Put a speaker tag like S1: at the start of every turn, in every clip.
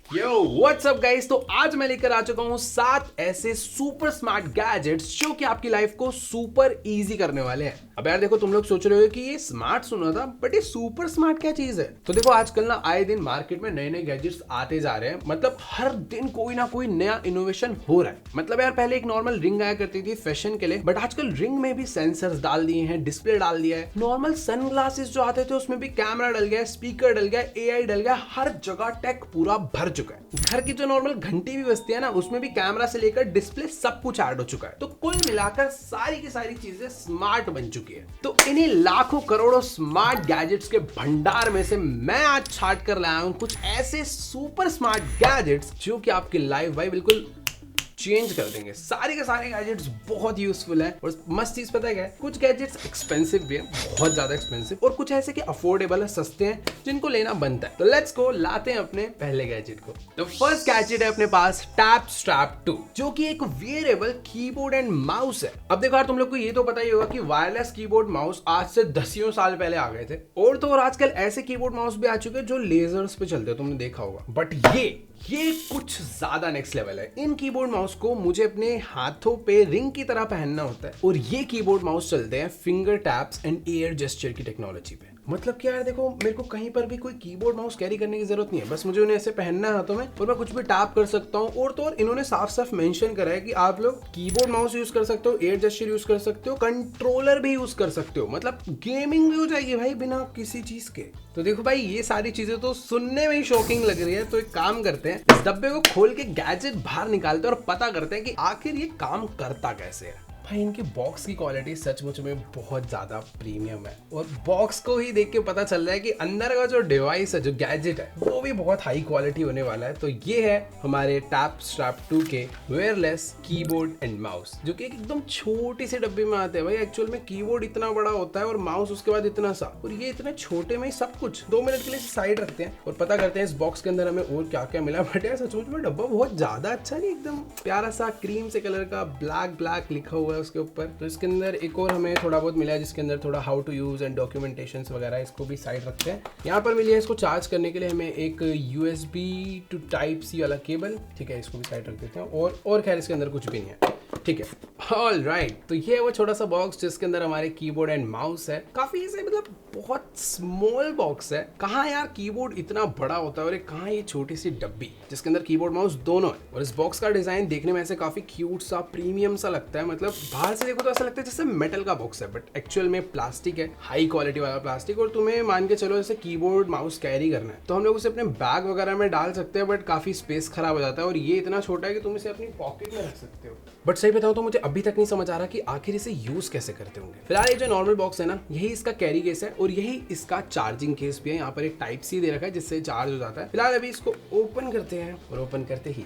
S1: यो WhatsApp guys, तो आज मैं लेकर आ चुका हूँ 7 ऐसे सुपर स्मार्ट गैजेट्स जो कि आपकी लाइफ को सुपर इजी करने वाले हैं। अब यार देखो, तुम लोग सोच रहे हो कि ये स्मार्ट सुना था, बट ये सुपर स्मार्ट क्या चीज है? तो देखो, आजकल ना आए दिन मार्केट में नए नए गैजेट्स आते जा रहे हैं। मतलब हर दिन कोई ना कोई नया इनोवेशन हो रहा है। मतलब यार पहले एक नॉर्मल रिंग आया करती थी फैशन के लिए, बट आजकल रिंग में भी सेंसर्स डाल दिए हैं, डिस्प्ले डाल दिया है। नॉर्मल सनग्लासेस जो आते थे उसमें भी कैमरा डल गया, स्पीकर डल गया, एआई डल गया। हर जगह टेक पूरा भर चुका है। घर की जो नॉर्मल घंटी भी बजती है ना, उसमें भी कैमरा से लेकर डिस्प्ले सब कुछ ऐड हो चुका है। तो कुल मिलाकर सारी की सारी चीजें स्मार्ट बन चुकी है। तो इन्हीं लाखों करोड़ों स्मार्ट गैजेट्स के भंडार में से मैं आज छाट कर लाया हूं कुछ ऐसे सुपर स्मार्ट गैजेट्स जो कि आपकी लाइफ भाई बिल्कुल चेंज कर देंगे। सारे के सारे गैजेट्स बहुत यूजफुल है। और मस्त चीज पता है क्या है? कुछ गैजेट्स एक्सपेंसिव भी है, बहुत ज्यादा एक्सपेंसिव, और कुछ ऐसे कि अफोर्डेबल है, सस्ते हैं, जिनको लेना बनता है। तो लेट्स गो, लाते हैं अपने पहले गैजेट को। तो फर्स्ट गैजेट है अपने पास टैप स्ट्रैप 2, जो कि एक वेयरेबल कीबोर्ड एंड माउस है। अब देखो यार, तुम लोग को ये तो पता ही होगा कि वायरलेस कीबोर्ड माउस आज से दसियों साल पहले आ गए थे। और तो और आजकल ऐसे कीबोर्ड माउस भी आ चुके हैं जो लेजर्स पे चलते हैं, तुमने देखा होगा। बट ये कुछ ज्यादा नेक्स्ट लेवल है। इन कीबोर्ड माउस को मुझे अपने हाथों पे रिंग की तरह पहनना होता है, और ये कीबोर्ड माउस चलते हैं finger taps and air gesture की टेक्नोलॉजी पे। मतलब क्या यार, देखो मेरे को कहीं पर भी कोई कीबोर्ड माउस कैरी करने की जरूरत नहीं है। बस मुझे उन्हें ऐसे पहनना है हाथों में, और मैं कुछ भी टैप कर सकता हूँ। और तो और इन्होंने साफ साफ मेंशन करा है कि आप लोग कीबोर्ड माउस यूज कर सकते हो, एयर जेस्चर यूज कर सकते हो, कंट्रोलर भी यूज कर सकते हो। मतलब गेमिंग भी हो जाएगी भाई बिना किसी चीज के। तो देखो भाई, ये सारी चीजें तो सुनने में ही शॉकिंग लग रही है। तो एक काम करते हैं, इस डब्बे को खोल के गैजेट बाहर निकालते हैं और पता करते हैं कि आखिर ये काम करता कैसे है। भाई इनकी बॉक्स की क्वालिटी सचमुच में बहुत ज्यादा प्रीमियम है, और बॉक्स को ही देख के पता चल रहा है कि अंदर का जो डिवाइस है, जो गैजेट है, वो भी बहुत हाई क्वालिटी होने वाला है। तो ये है हमारे टैप स्ट्रैप 2 के वेयरलेस कीबोर्ड एंड माउस, जो कि एकदम छोटी सी डब्बे में आते हैं। भाई एक्चुअल में कीबोर्ड इतना बड़ा होता है और माउस उसके बाद इतना सा, और ये इतने छोटे में ही सब कुछ। 2 मिनट के लिए साइड रखते हैं और पता करते हैं इस बॉक्स के अंदर हमें और क्या क्या मिला। बट यार सचमुच में डब्बा बहुत ज्यादा अच्छा नहीं, एकदम प्यारा सा क्रीम से कलर का ब्लैक लिखा हुआ है उसके ऊपर। तो इसके अंदर एक और हमें थोड़ा बहुत मिला है, जिसके अंदर थोड़ा how to use and documentation वगैरह, इसको भी साइड रखते हैं। यहाँ पर मिली है इसको चार्ज करने के लिए हमें एक USB टू टाइप C वाला केबल। ठीक है, इसको भी साइड रख देते हैं। और खैर इसके अंदर कुछ भी नहीं है। ठीक है, ऑल राइट। तो ये है वो छोटा सा बॉक्स जिसके अंदर हमारे कीबोर्ड एंड माउस है। काफी ऐसे मतलब बहुत स्मॉल बॉक्स है। कहाँ यार कीबोर्ड इतना बड़ा होता है, और कहाँ ये छोटी सी डब्बी जिसके अंदर कीबोर्ड माउस दोनों है। और इस बॉक्स का डिजाइन देखने में ऐसे काफी क्यूट सा, प्रीमियम सा लगता है। मतलब बाहर से देखो तो ऐसा लगता है जैसे मेटल का बॉक्स है, बट एक्चुअल में प्लास्टिक है, हाई क्वालिटी वाला प्लास्टिक। और तुम्हें मान के चलो जैसे कीबोर्ड माउस कैरी करना है तो हम लोग उसे अपने बैग वगैरह में डाल सकते हैं, बट काफी स्पेस खराब हो जाता है। और ये इतना छोटा है कि तुम इसे अपनी पॉकेट में रख सकते हो। बट सही बताऊं तो मुझे अभी तक नहीं समझ आ रहा कि आखिर इसे यूज कैसे करते होंगे। फिलहाल ये जो नॉर्मल बॉक्स है ना, यही इसका कैरी केस है, और यही इसका चार्जिंग केस भी है। यहाँ पर एक टाइप C दे रखा है जिससे चार्ज हो जाता है। फिलहाल अभी इसको ओपन करते हैं, और ओपन करते ही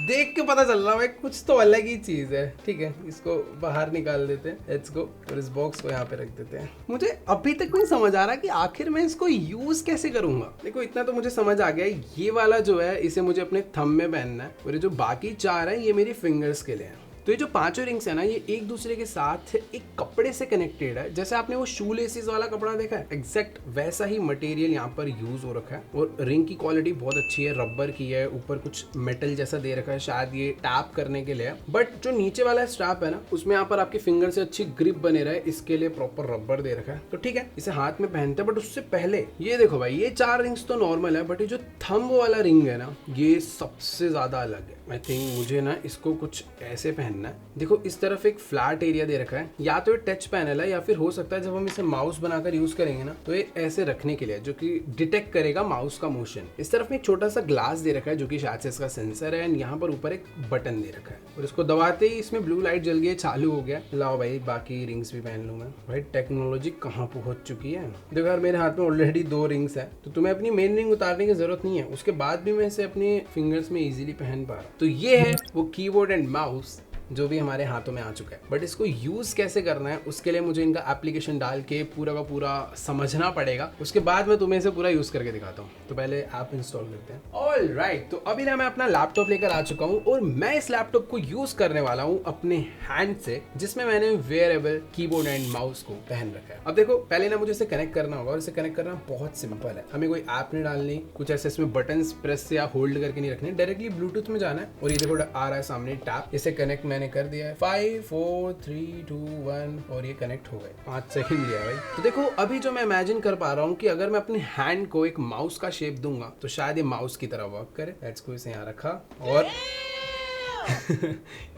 S1: देख के पता चल रहा है कुछ तो अलग ही चीज है। ठीक है, इसको बाहर निकाल देते हैं, लेट्स गो। और इस बॉक्स को यहाँ पे रख देते हैं। मुझे अभी तक नहीं समझ आ रहा कि आखिर मैं इसको यूज कैसे करूंगा। देखो इतना तो मुझे समझ आ गया, ये वाला जो है इसे मुझे अपने थंब में पहनना है, और ये जो बाकी 4 है ये मेरी फिंगर्स के लिए है। तो ये जो 5 रिंग्स है ना, ये एक दूसरे के साथ एक कपड़े से कनेक्टेड है। जैसे आपने वो शू लेसिस वाला कपड़ा देखा है, एग्जैक्ट वैसा ही मटेरियल यहाँ पर यूज हो रखा है। और रिंग की क्वालिटी बहुत अच्छी है, रबर की है, ऊपर कुछ मेटल जैसा दे रखा है, शायद ये टैप करने के लिए। बट जो नीचे वाला स्ट्रैप है ना, उसमें यहाँ पर आपके फिंगर से अच्छी ग्रिप बने रहे, इसके लिए प्रॉपर रबर दे रखा है। तो ठीक है, इसे हाथ में पहनते हैं। बट उससे पहले ये देखो भाई, ये 4 रिंग्स तो नॉर्मल है, बट ये जो थंब वाला रिंग है ना, ये सबसे ज्यादा अलग है। आई थिंक मुझे ना इसको कुछ ऐसे पहनना है। देखो इस तरफ एक फ्लैट एरिया दे रखा है, या तो ये टच पैनल है, या फिर हो सकता है जब हम इसे माउस बनाकर यूज करेंगे ना, तो ये ऐसे रखने के लिए, जो कि डिटेक्ट करेगा माउस का मोशन। इस तरफ में एक छोटा सा ग्लास दे रखा है, जो कि शायद से इसका सेंसर है। एंड यहाँ पर ऊपर एक बटन दे रखा है, और इसको दबाते ही इसमें ब्लू लाइट जल गई, चालू हो गया। लाओ भाई, बाकी रिंग्स भी पहन लूँ मैं। भाई टेक्नोलॉजी कहाँ पहुंच चुकी है। देखो यार, मेरे हाथ में ऑलरेडी 2 रिंग्स है, तो तुम्हें अपनी मेन रिंग उतारने की जरूरत नहीं है। उसके बाद भी मैं इसे अपने फिंगर्स में इजीली पहन पा रहा हूँ। तो ये है वो कीबोर्ड एंड माउस जो भी हमारे हाथों में आ चुका है, बट इसको यूज कैसे करना है उसके लिए मुझे इनका एप्लीकेशन डाल के पूरा का पूरा समझना पड़ेगा। उसके बाद मैं तुम्हें इसे पूरा यूज करके दिखाता हूँ। तो पहले ऐप इंस्टॉल करते हैं। ऑलराइट, तो अभी ना मैं अपना लैपटॉप लेकर आ चुका हूँ और मैं इस लैपटॉप को यूज करने वाला हूँ अपने हैंड से, जिसमें मैंने वेयरेबल कीबोर्ड एंड माउस को पहन रखा है। अब देखो, पहले ना मुझे इसे कनेक्ट करना होगा और इसे कनेक्ट करना बहुत सिंपल है। हमें कोई ऐप नहीं डालनी, कुछ ऐसे इसमें बटन्स प्रेस या होल्ड करके नहीं रखने, डायरेक्टली ब्लूटूथ में जाना है। और ये देखो आ रहा है सामने टैप, इसे कनेक्ट मैंने कर दिया है। 5 4 3 2 1 और ये कनेक्ट हो गए। 5 सेकंड लिया भाई। तो देखो अभी जो मैं इमेजिन कर पा रहा हूँ कि अगर मैं अपने हैंड को एक माउस का शेप दूंगा तो शायद ये माउस की तरह वर्क करे। लेट्स को इसे यहाँ रखा और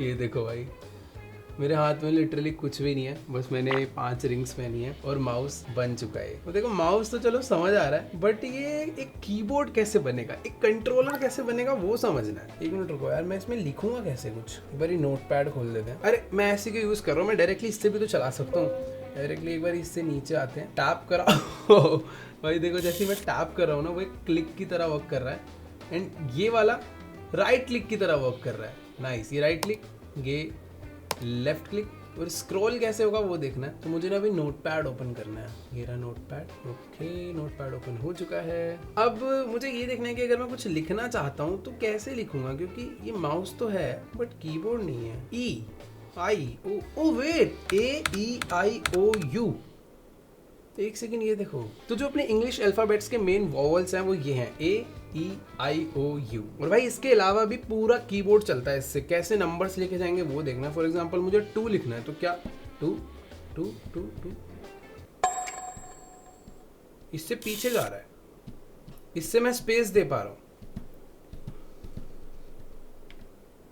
S1: ये देखो भाई, मेरे हाथ में लिटरली कुछ भी नहीं है, बस मैंने 5 रिंग्स पहनी है और माउस बन चुका है। तो देखो माउस तो चलो समझ आ रहा है, बट ये एक कीबोर्ड कैसे बनेगा, एक कंट्रोलर कैसे बनेगा वो समझना है। 1 मिनट रुको यार, मैं इसमें लिखूंगा कैसे कुछ। एक बार नोटपैड खोल लेते हैं। अरे मैं ऐसे क्यों यूज कर रहा हूँ, मैं डायरेक्टली इससे भी तो चला सकता हूँ। डायरेक्टली एक बार इससे नीचे आते हैं, टैप करा भाई देखो जैसे मैं टैप कर रहा हूँ ना, वो एक क्लिक की तरह वर्क कर रहा है। एंड ये वाला राइट क्लिक की तरह वर्क कर रहा है। नाइस, ये राइट क्लिक, ये लेफ्ट क्लिक। और स्क्रॉल कैसे होगा वो देखना है। तो मुझे ना अभी नोटपैड ओपन करना है। ये रहा नोटपैड। ओके, नोटपैड ओपन हो चुका है। अब मुझे ये देखना है कि अगर मैं कुछ लिखना चाहता हूँ तो कैसे लिखूंगा, क्योंकि ये माउस तो है बट कीबोर्ड नहीं है। E-I-O, wait, A-E-I-O-U। एक सेकंड, ये देखो, तो जो अपने इंग्लिश अल्फाबेट्स के मेन वॉवल्स हैं वो ये हैं, A-E-I-O-U। और भाई इसके अलावा भी पूरा कीबोर्ड चलता है इससे। कैसे नंबर्स लेके जाएंगे वो देखना। फॉर एग्जांपल मुझे 2 लिखना है, तो क्या 2 2 2 2, इससे पीछे जा रहा है, इससे मैं स्पेस दे पा रहा हूँ।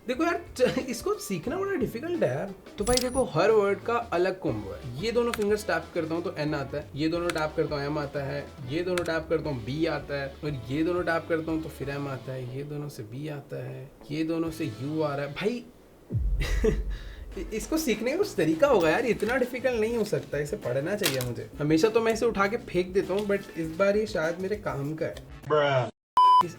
S1: देखो यार, इसको सीखना बड़ा डिफिकल्ट है यार। तो भाई देखो, हर वर्ड का अलग कॉम्बो है। ये दोनों फिंगर्स टैप करता हूँ तो N आता है, ये दोनों टैप करता हूँ M आता है, ये दोनों टैप करता हूँ B आता है, और ये दोनों टैप करता हूँ तो फिर M आता है, ये दोनों से B आता है, ये दोनों से U आ रहा है। भाई इसको सीखने का कुछ तरीका होगा यार, इतना डिफिकल्ट नहीं हो सकता। इसे पढ़ना चाहिए मुझे। हमेशा तो मैं इसे उठा के फेंक देता हूँ, बट इस बार ये शायद मेरे काम का है।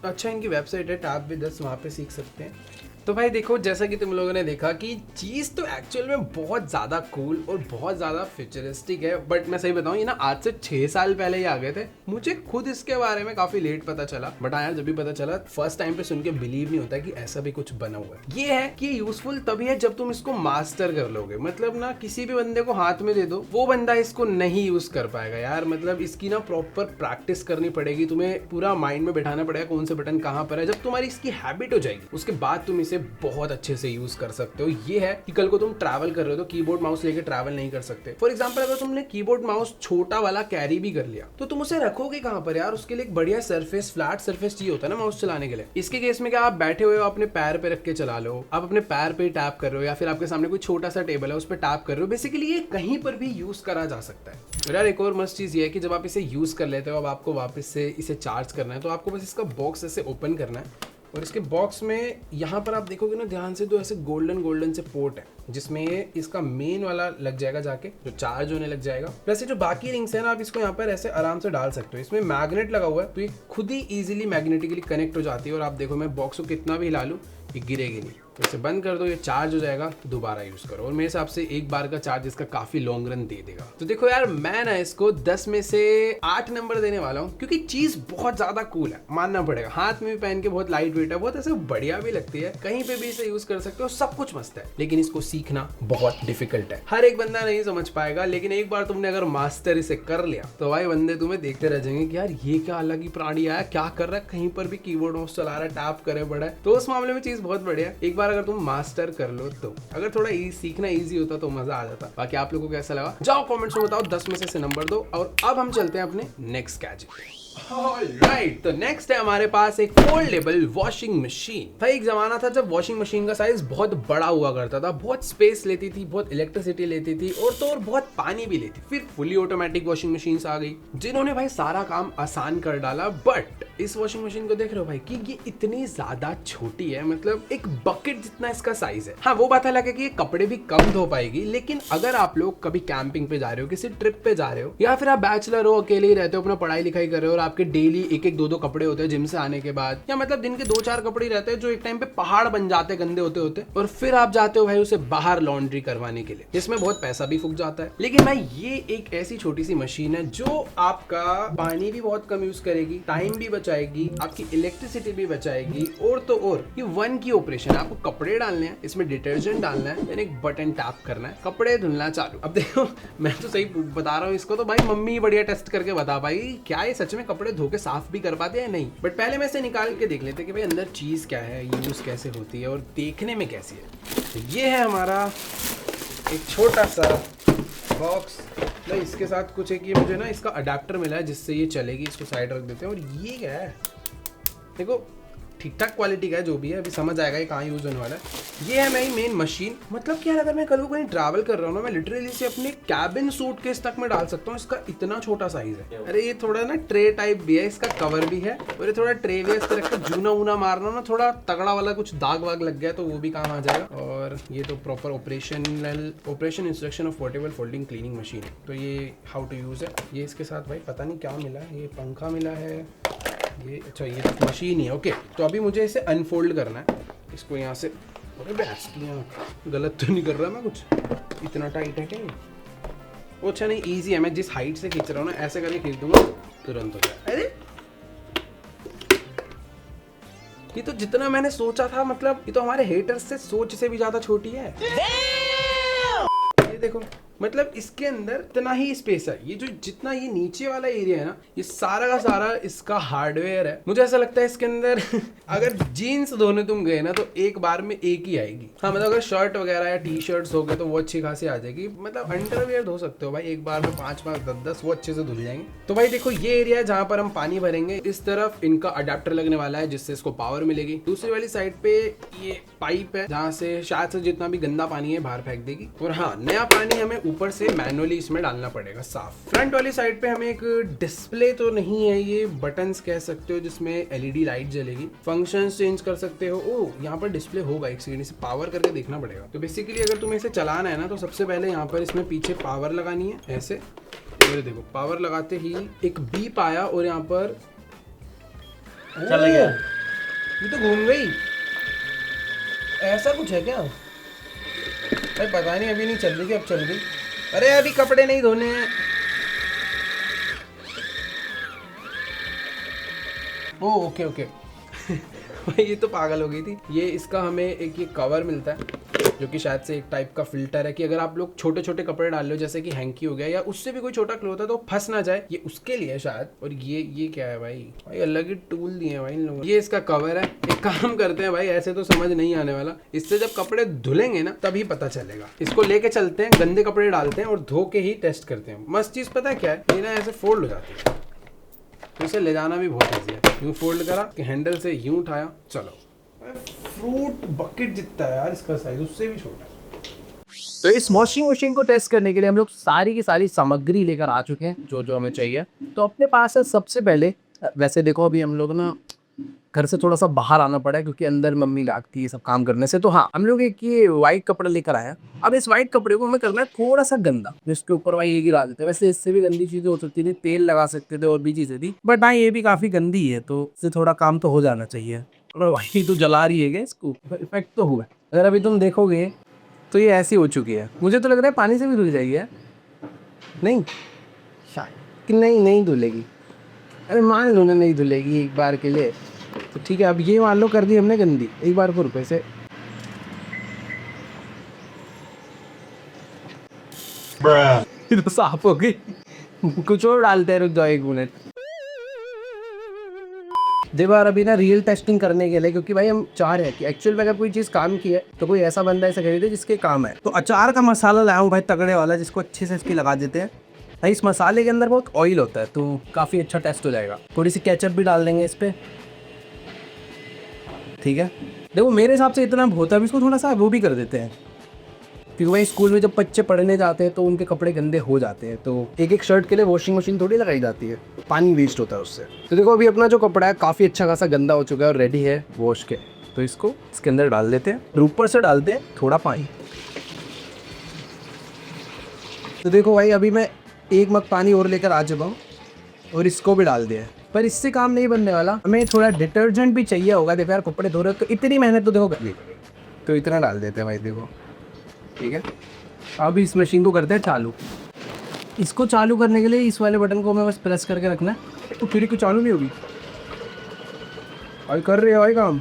S1: अच्छा, इनकी वेबसाइट है टैप विद अस, वहाँ पे सीख सकते हैं। तो भाई देखो, जैसा कि तुम लोगों ने देखा कि चीज़ तो एक्चुअल में बहुत ज़्यादा कूल और बहुत ज़्यादा फ्यूचरिस्टिक है, बट मैं सही बताऊँ, ये ना आज से 6 साल पहले ही आ गए थे। मुझे खुद इसके बारे में काफ़ी लेट पता चला, बट हाँ यार, जब भी पता चला फर्स्ट टाइम पे सुन के बिलीव नहीं होता कि ऐसा भी कुछ बना हुआ है। ये है कि यूजफुल तभी है जब तुम इसको मास्टर कर लोगे। मतलब ना, किसी भी बंदे को हाथ में दे दो, वो बंदा इसको नहीं यूज कर पाएगा यार। मतलब इसकी ना प्रॉपर प्रैक्टिस करनी पड़ेगी, तुम्हें पूरा माइंड में बैठाना पड़ेगा कौन से बटन कहाँ पर है। जब तुम्हारी इसकी हैबिट हो जाएगी, उसके बाद तुम इसे बहुत अच्छे से यूज कर सकते हो। ये है कि कल को तुम ट्रैवल कर रहे हो तो कीबोर्ड माउस लेके ट्रैवल नहीं कर सकते। फॉर एग्जांपल, अगर तुमने कीबोर्ड माउस छोटा वाला कैरी भी कर लिया तो तुम उसे रखोगे कहां पर यार। उसके लिए एक बढ़िया सरफेस, फ्लैट सरफेस चाहिए होता है ना माउस चलाने के लिए। इसके केस में क्या, आप बैठे हुए हो, अपने पैर पे रख के चला लो, आप अपने पैर पे टैप कर रहे हो, या फिर आपके सामने कोई छोटा सा टेबल है उस पर टैप कर रहे हो। बेसिकली ये कहीं पर भी यूज करा जा सकता है। यार एक और मस्त चीज ये है कि जब आप इसे यूज कर लेते हो, अब आपको वापस से इसे चार्ज करना है, तो आपको बस इसका बॉक्स ऐसे ओपन करना है, और इसके बॉक्स में यहाँ पर आप देखोगे ना ध्यान से, तो ऐसे गोल्डन से पोर्ट है, जिसमें इसका मेन वाला लग जाएगा जाके, जो चार्ज होने लग जाएगा। प्लस ये जो बाकी रिंग्स है ना, आप इसको यहाँ पर ऐसे आराम से डाल सकते हो। इसमें मैग्नेट लगा हुआ है, तो ये खुद ही इजीली मैग्नेटिकली कनेक्ट हो जाती है। और आप देखो, मैं बॉक्स को कितना भी हिला लूँ, ये गिरेगी नहीं। तो इसे बंद कर दो, ये चार्ज हो जाएगा, दोबारा यूज करो। और मेरे हिसाब से एक बार का चार्ज इसका काफी लॉन्ग रन दे देगा। तो देखो यार, मैं ना इसको 10 में से 8 नंबर देने वाला हूँ, क्योंकि चीज बहुत ज्यादा कूल है, मानना पड़ेगा। हाथ में भी पहन के बहुत लाइट वेट है, बहुत ऐसे बढ़िया भी लगती है, कहीं पे भी इसे यूज कर सकते हो, सब कुछ मस्त है। लेकिन इसको सीखना बहुत डिफिकल्ट है, हर एक बंदा नहीं समझ पाएगा। लेकिन एक बार तुमने अगर मास्टर इसे कर लिया तो भाई बंदे तुम्हें देखते रह जाएंगे कि यार ये क्या अलग ही प्राणी आया, क्या कर रहा है, कहीं पर भी कीबोर्ड माउस चला रहा है, टैप करे बड़ा है। तो उस मामले में चीज बहुत बढ़िया है। एक बार अगर तुम मास्टर कर लो, तो अगर थोड़ा सीखना इजी होता तो मजा आ जाता। बाकी आप लोगों को कैसा लगा, जाओ कमेंट्स में बताओ, 10 में से नंबर दो। और अब हम चलते हैं अपने नेक्स्ट गैजेट पे। Alright, तो नेक्स्ट है हमारे पास एक फोल्डेबल वॉशिंग मशीन। भाई एक जमाना था जब वॉशिंग मशीन का साइज बहुत बड़ा हुआ करता था, बहुत स्पेस लेती थी, बहुत इलेक्ट्रिसिटी लेती थी, और तो और बहुत पानी भी लेती। फिर फुली ऑटोमेटिक वॉशिंग मशीन आ गई, जिन्होंने भाई सारा काम आसान कर डाला। बट इस वॉशिंग मशीन को देख रहे हो भाई कि ये इतनी ज्यादा छोटी है, मतलब एक बकेट जितना इसका साइज है। हाँ, वो बात अलग है कि ये कपड़े भी कम धो पाएगी, लेकिन अगर आप लोग कभी कैंपिंग पे जा रहे हो, किसी ट्रिप पे जा रहे हो, या फिर आप बैचलर हो, अकेले ही रहते हो, अपना पढ़ाई लिखाई कर रहे हो, आपके डेली एक एक दो दो कपड़े होते हैं जिम से आने के बाद, या मतलब दिन के 2-4 कपड़े रहते हैं जो एक टाइम पे पहाड़ बन जाते हैं गंदे होते होते, और फिर आप जाते हो भाई उसे बाहर लॉन्ड्री करवाने के लिए, जिसमें बहुत पैसा भी फूक जाता है। लेकिन भाई ये एक ऐसी छोटी सी मशीन है जो आपका पानी भी बहुत कम यूज करेगी, टाइम भी बचाएगी, आपकी इलेक्ट्रिसिटी भी बचाएगी, और तो और ये वन की ऑपरेशन है। आपको कपड़े डालने हैं, इसमें डिटर्जेंट डालना है, देन एक बटन टैप करना है, कपड़े धुलना चालू। अब देखो मैं तो सही बता रहा हूँ इसको, तो भाई मम्मी बढ़िया टेस्ट करके बता भाई क्या ये सच में कपड़े धो के साफ भी कर पाते हैं नहीं। बट पहले मैं इसे निकाल के देख लेते कि भाई अंदर चीज क्या है, यूज कैसे होती है और देखने में कैसी है। तो ये है हमारा एक छोटा सा बॉक्स। नहीं इसके साथ कुछ एक ये मुझे ना इसका अडेप्टर मिला है जिससे ये चलेगी। इसको साइड रख देते हैं। और ये क्या है, देखो ठीक ठाक क्वालिटी का है जो भी है, अभी समझ आएगा ये कहाँ यूज होने वाला है। ये है मेरी मेन मशीन। मतलब क्या, अगर मैं कल को कहीं ट्रैवल कर रहा हूँ ना, मैं लिटरली इसे अपने कैबिन सूटकेस तक में डाल सकता हूँ। इसका इतना छोटा साइज है। अरे ये थोड़ा ना ट्रे टाइप भी है, इसका कवर भी है, और ये थोड़ा ट्रे भी है। इसका रखकर जूना ऊना मारना ना थोड़ा तगड़ा वाला कुछ दाग वाग लग गया तो वो भी काम आ जाएगा। और ये तो proper operation instruction of portable folding cleaning machine. तो ये हाउ टू यूज है। ये इसके साथ भाई पता नहीं क्या मिला है, ये पंखा मिला है, ये अच्छा ये तो मशीन ही है। ओके तो अभी मुझे इसे अनफोल्ड करना है। इसको यहाँ से, अरे बेस्ट गलत तो नहीं कर रहा मैं कुछ, इतना टाइट है क्या ये? वो अच्छा नहीं, ईजी है। मैं जिस हाइट से खींच रहा हूँ ना ऐसे करके खींच दूंगा तुरंत हो जाए। अरे ये तो जितना मैंने सोचा था, मतलब ये तो हमारे हेटर्स से सोच से भी ज्यादा छोटी है। ये देखो मतलब इसके अंदर इतना ही स्पेस है। ये जो जितना ये नीचे वाला एरिया है ना, ये सारा का सारा इसका हार्डवेयर है। मुझे ऐसा लगता है इसके अंदर अगर जीन्स धोने तुम गए ना तो एक बार में एक ही आएगी। हाँ मतलब अगर शर्ट वगैरह या टी शर्ट्स हो गए तो वो अच्छी खासी आ जाएगी। मतलब अंडरवियर धो सकते हो भाई एक बार में 5-5, 10-10 वो अच्छे से धुल जाएंगे। तो भाई देखो ये एरिया है जहाँ पर हम पानी भरेंगे। इस तरफ इनका अडेप्टर लगने वाला है जिससे इसको पावर मिलेगी। दूसरी वाली साइड पे ये पाइप है जहाँ से शायद से जितना भी गंदा पानी है बाहर फेंक देगी। और हाँ नया पानी हमें ऊपर से मैनुअली इसमें डालना पड़ेगा साफ। फ्रंट वाली साइड पे हमें एक डिस्प्ले तो नहीं है, ये बटन्स कह सकते हो जिसमें एलईडी लाइट जलेगी। फंक्शंस चेंज कर सकते हो। ओ यहाँ पर डिस्प्ले होगा, एक सेकंड इसे पावर करके देखना पड़ेगा। तो बेसिकली अगर तुम्हें इसे चलाना है ना तो सबसे पहले यहाँ पर इसमें पीछे पावर लगानी है ऐसे। और देखो पावर लगाते ही एक बीप आया और यहाँ पर चल गया। ये तो घूम गई। ऐसा कुछ है क्या? अरे पता नहीं, अभी नहीं चल रही, अब चल गई। अरे अभी कपड़े नहीं धोने हैं। ओह ओके ओके भाई ये तो पागल हो गई थी। ये इसका हमें एक ये कवर मिलता है जो कि शायद से एक टाइप का फिल्टर है कि अगर आप लोग छोटे छोटे कपड़े डाल लो जैसे कि हैंकी हो गया या उससे भी कोई छोटा क्लोथ है तो फंस ना जाए, ये उसके लिए शायद। और ये क्या है भाई अलग ही टूल दिए हैं भाई इन लोगों। ये इसका कवर है। एक काम करते हैं भाई, ऐसे तो समझ नहीं आने वाला, इससे जब कपड़े धुलेंगे ना तभी पता चलेगा। इसको लेके चलते हैं, गंदे कपड़े डालते हैं और धो के ही टेस्ट करते हैं। मस्त चीज पता है क्या है, ये ना ऐसे फोल्ड हो जाती है तो इसे ले जाना भी बहुत ईजी है। यूं फोल्ड करा कि हैंडल से यूं उठाया, चलो। फ्रूट बकेट जितना है यार इसका साइज, उससे भी छोटा है।
S2: तो इस वॉशिंग मशीन को टेस्ट करने के लिए हम लोग सारी की सारी सामग्री लेकर आ चुके हैं जो जो हमें चाहिए। तो अपने पास है सबसे पहले, वैसे देखो अभी हम लोग ना घर से थोड़ा सा बाहर आना पड़ा है क्योंकि अंदर मम्मी डांटती है सब काम करने से। तो हाँ हम लोग एक ये व्हाइट कपड़ा लेकर आए हैं। अब इस व्हाइट कपड़े को हमें करना है थोड़ा सा गंदा, जिसके ऊपर भाई ये गिरा देते हैं। वैसे इससे भी गंदी चीजें हो सकती थी, तेल लगा सकते थे और भी चीजें थी, बट हाँ ये भी काफी गंदी है तो इससे थोड़ा काम तो हो जाना चाहिए। और भाई तो जला रही है क्या इसको, इफेक्ट तो हुआ। अगर अभी तुम देखोगे तो ये ऐसी हो चुकी है। मुझे तो लग रहा है पानी से भी धुल जाएगी यार। नहीं शायद कि नहीं धुलेगी। अरे मान लो नहीं धुलेगी एक बार के लिए तो ठीक है। अब ये मान लो कर दी हमने गंदी, एक बार को रुपए से। ये तो साफ हो गई। कुछ और डालते हैं, रुक जाओ 1 मिनट। बार अभी ना रियल टेस्टिंग करने के लिए, क्योंकि भाई हम चाह रहे हैं कि एक्चुअल में अगर कोई चीज़ काम की है तो कोई ऐसा बंदा ऐसा खरीदे जिसके काम है। तो अचार का मसाला लाया हूँ भाई तगड़े वाला, जिसको अच्छे से इसकी लगा देते हैं। भाई इस मसाले के अंदर बहुत ऑयल होता है तो काफ़ी अच्छा टेस्ट हो जाएगा। थोड़ी सी केचप भी डाल देंगे इस पर, ठीक है। देखो मेरे हिसाब से इतना होता है, इसको थोड़ा सा वो भी कर देते हैं क्योंकि भाई स्कूल में जब बच्चे पढ़ने जाते हैं तो उनके कपड़े गंदे हो जाते हैं। तो एक एक शर्ट के लिए वॉशिंग मशीन थोड़ी लगाई जाती है, पानी वेस्ट होता है उससे। तो देखो अभी अपना जो कपड़ा है काफ़ी अच्छा खासा गंदा हो चुका है और रेडी है वॉश के। तो इसको इसके अंदर डाल देते हैं, ऊपर से डालते हैं थोड़ा पानी। तो देखो भाई अभी मैं 1 मग पानी और लेकर आ चुका हूँ और इसको भी डाल दिया। पर इससे काम नहीं बनने वाला, हमें थोड़ा डिटर्जेंट भी चाहिए होगा। देखो यार कपड़े धो रहे तो इतनी मेहनत तो देखो करनी, तो इतना डाल देते हैं भाई, देखो ठीक है। अब इस मशीन को करते हैं चालू। इसको चालू करने के लिए इस वाले बटन को हमें बस प्रेस करके रखना है, तो फिर कुछ चालू नहीं होगी। भाई कर रहे हो भाई काम।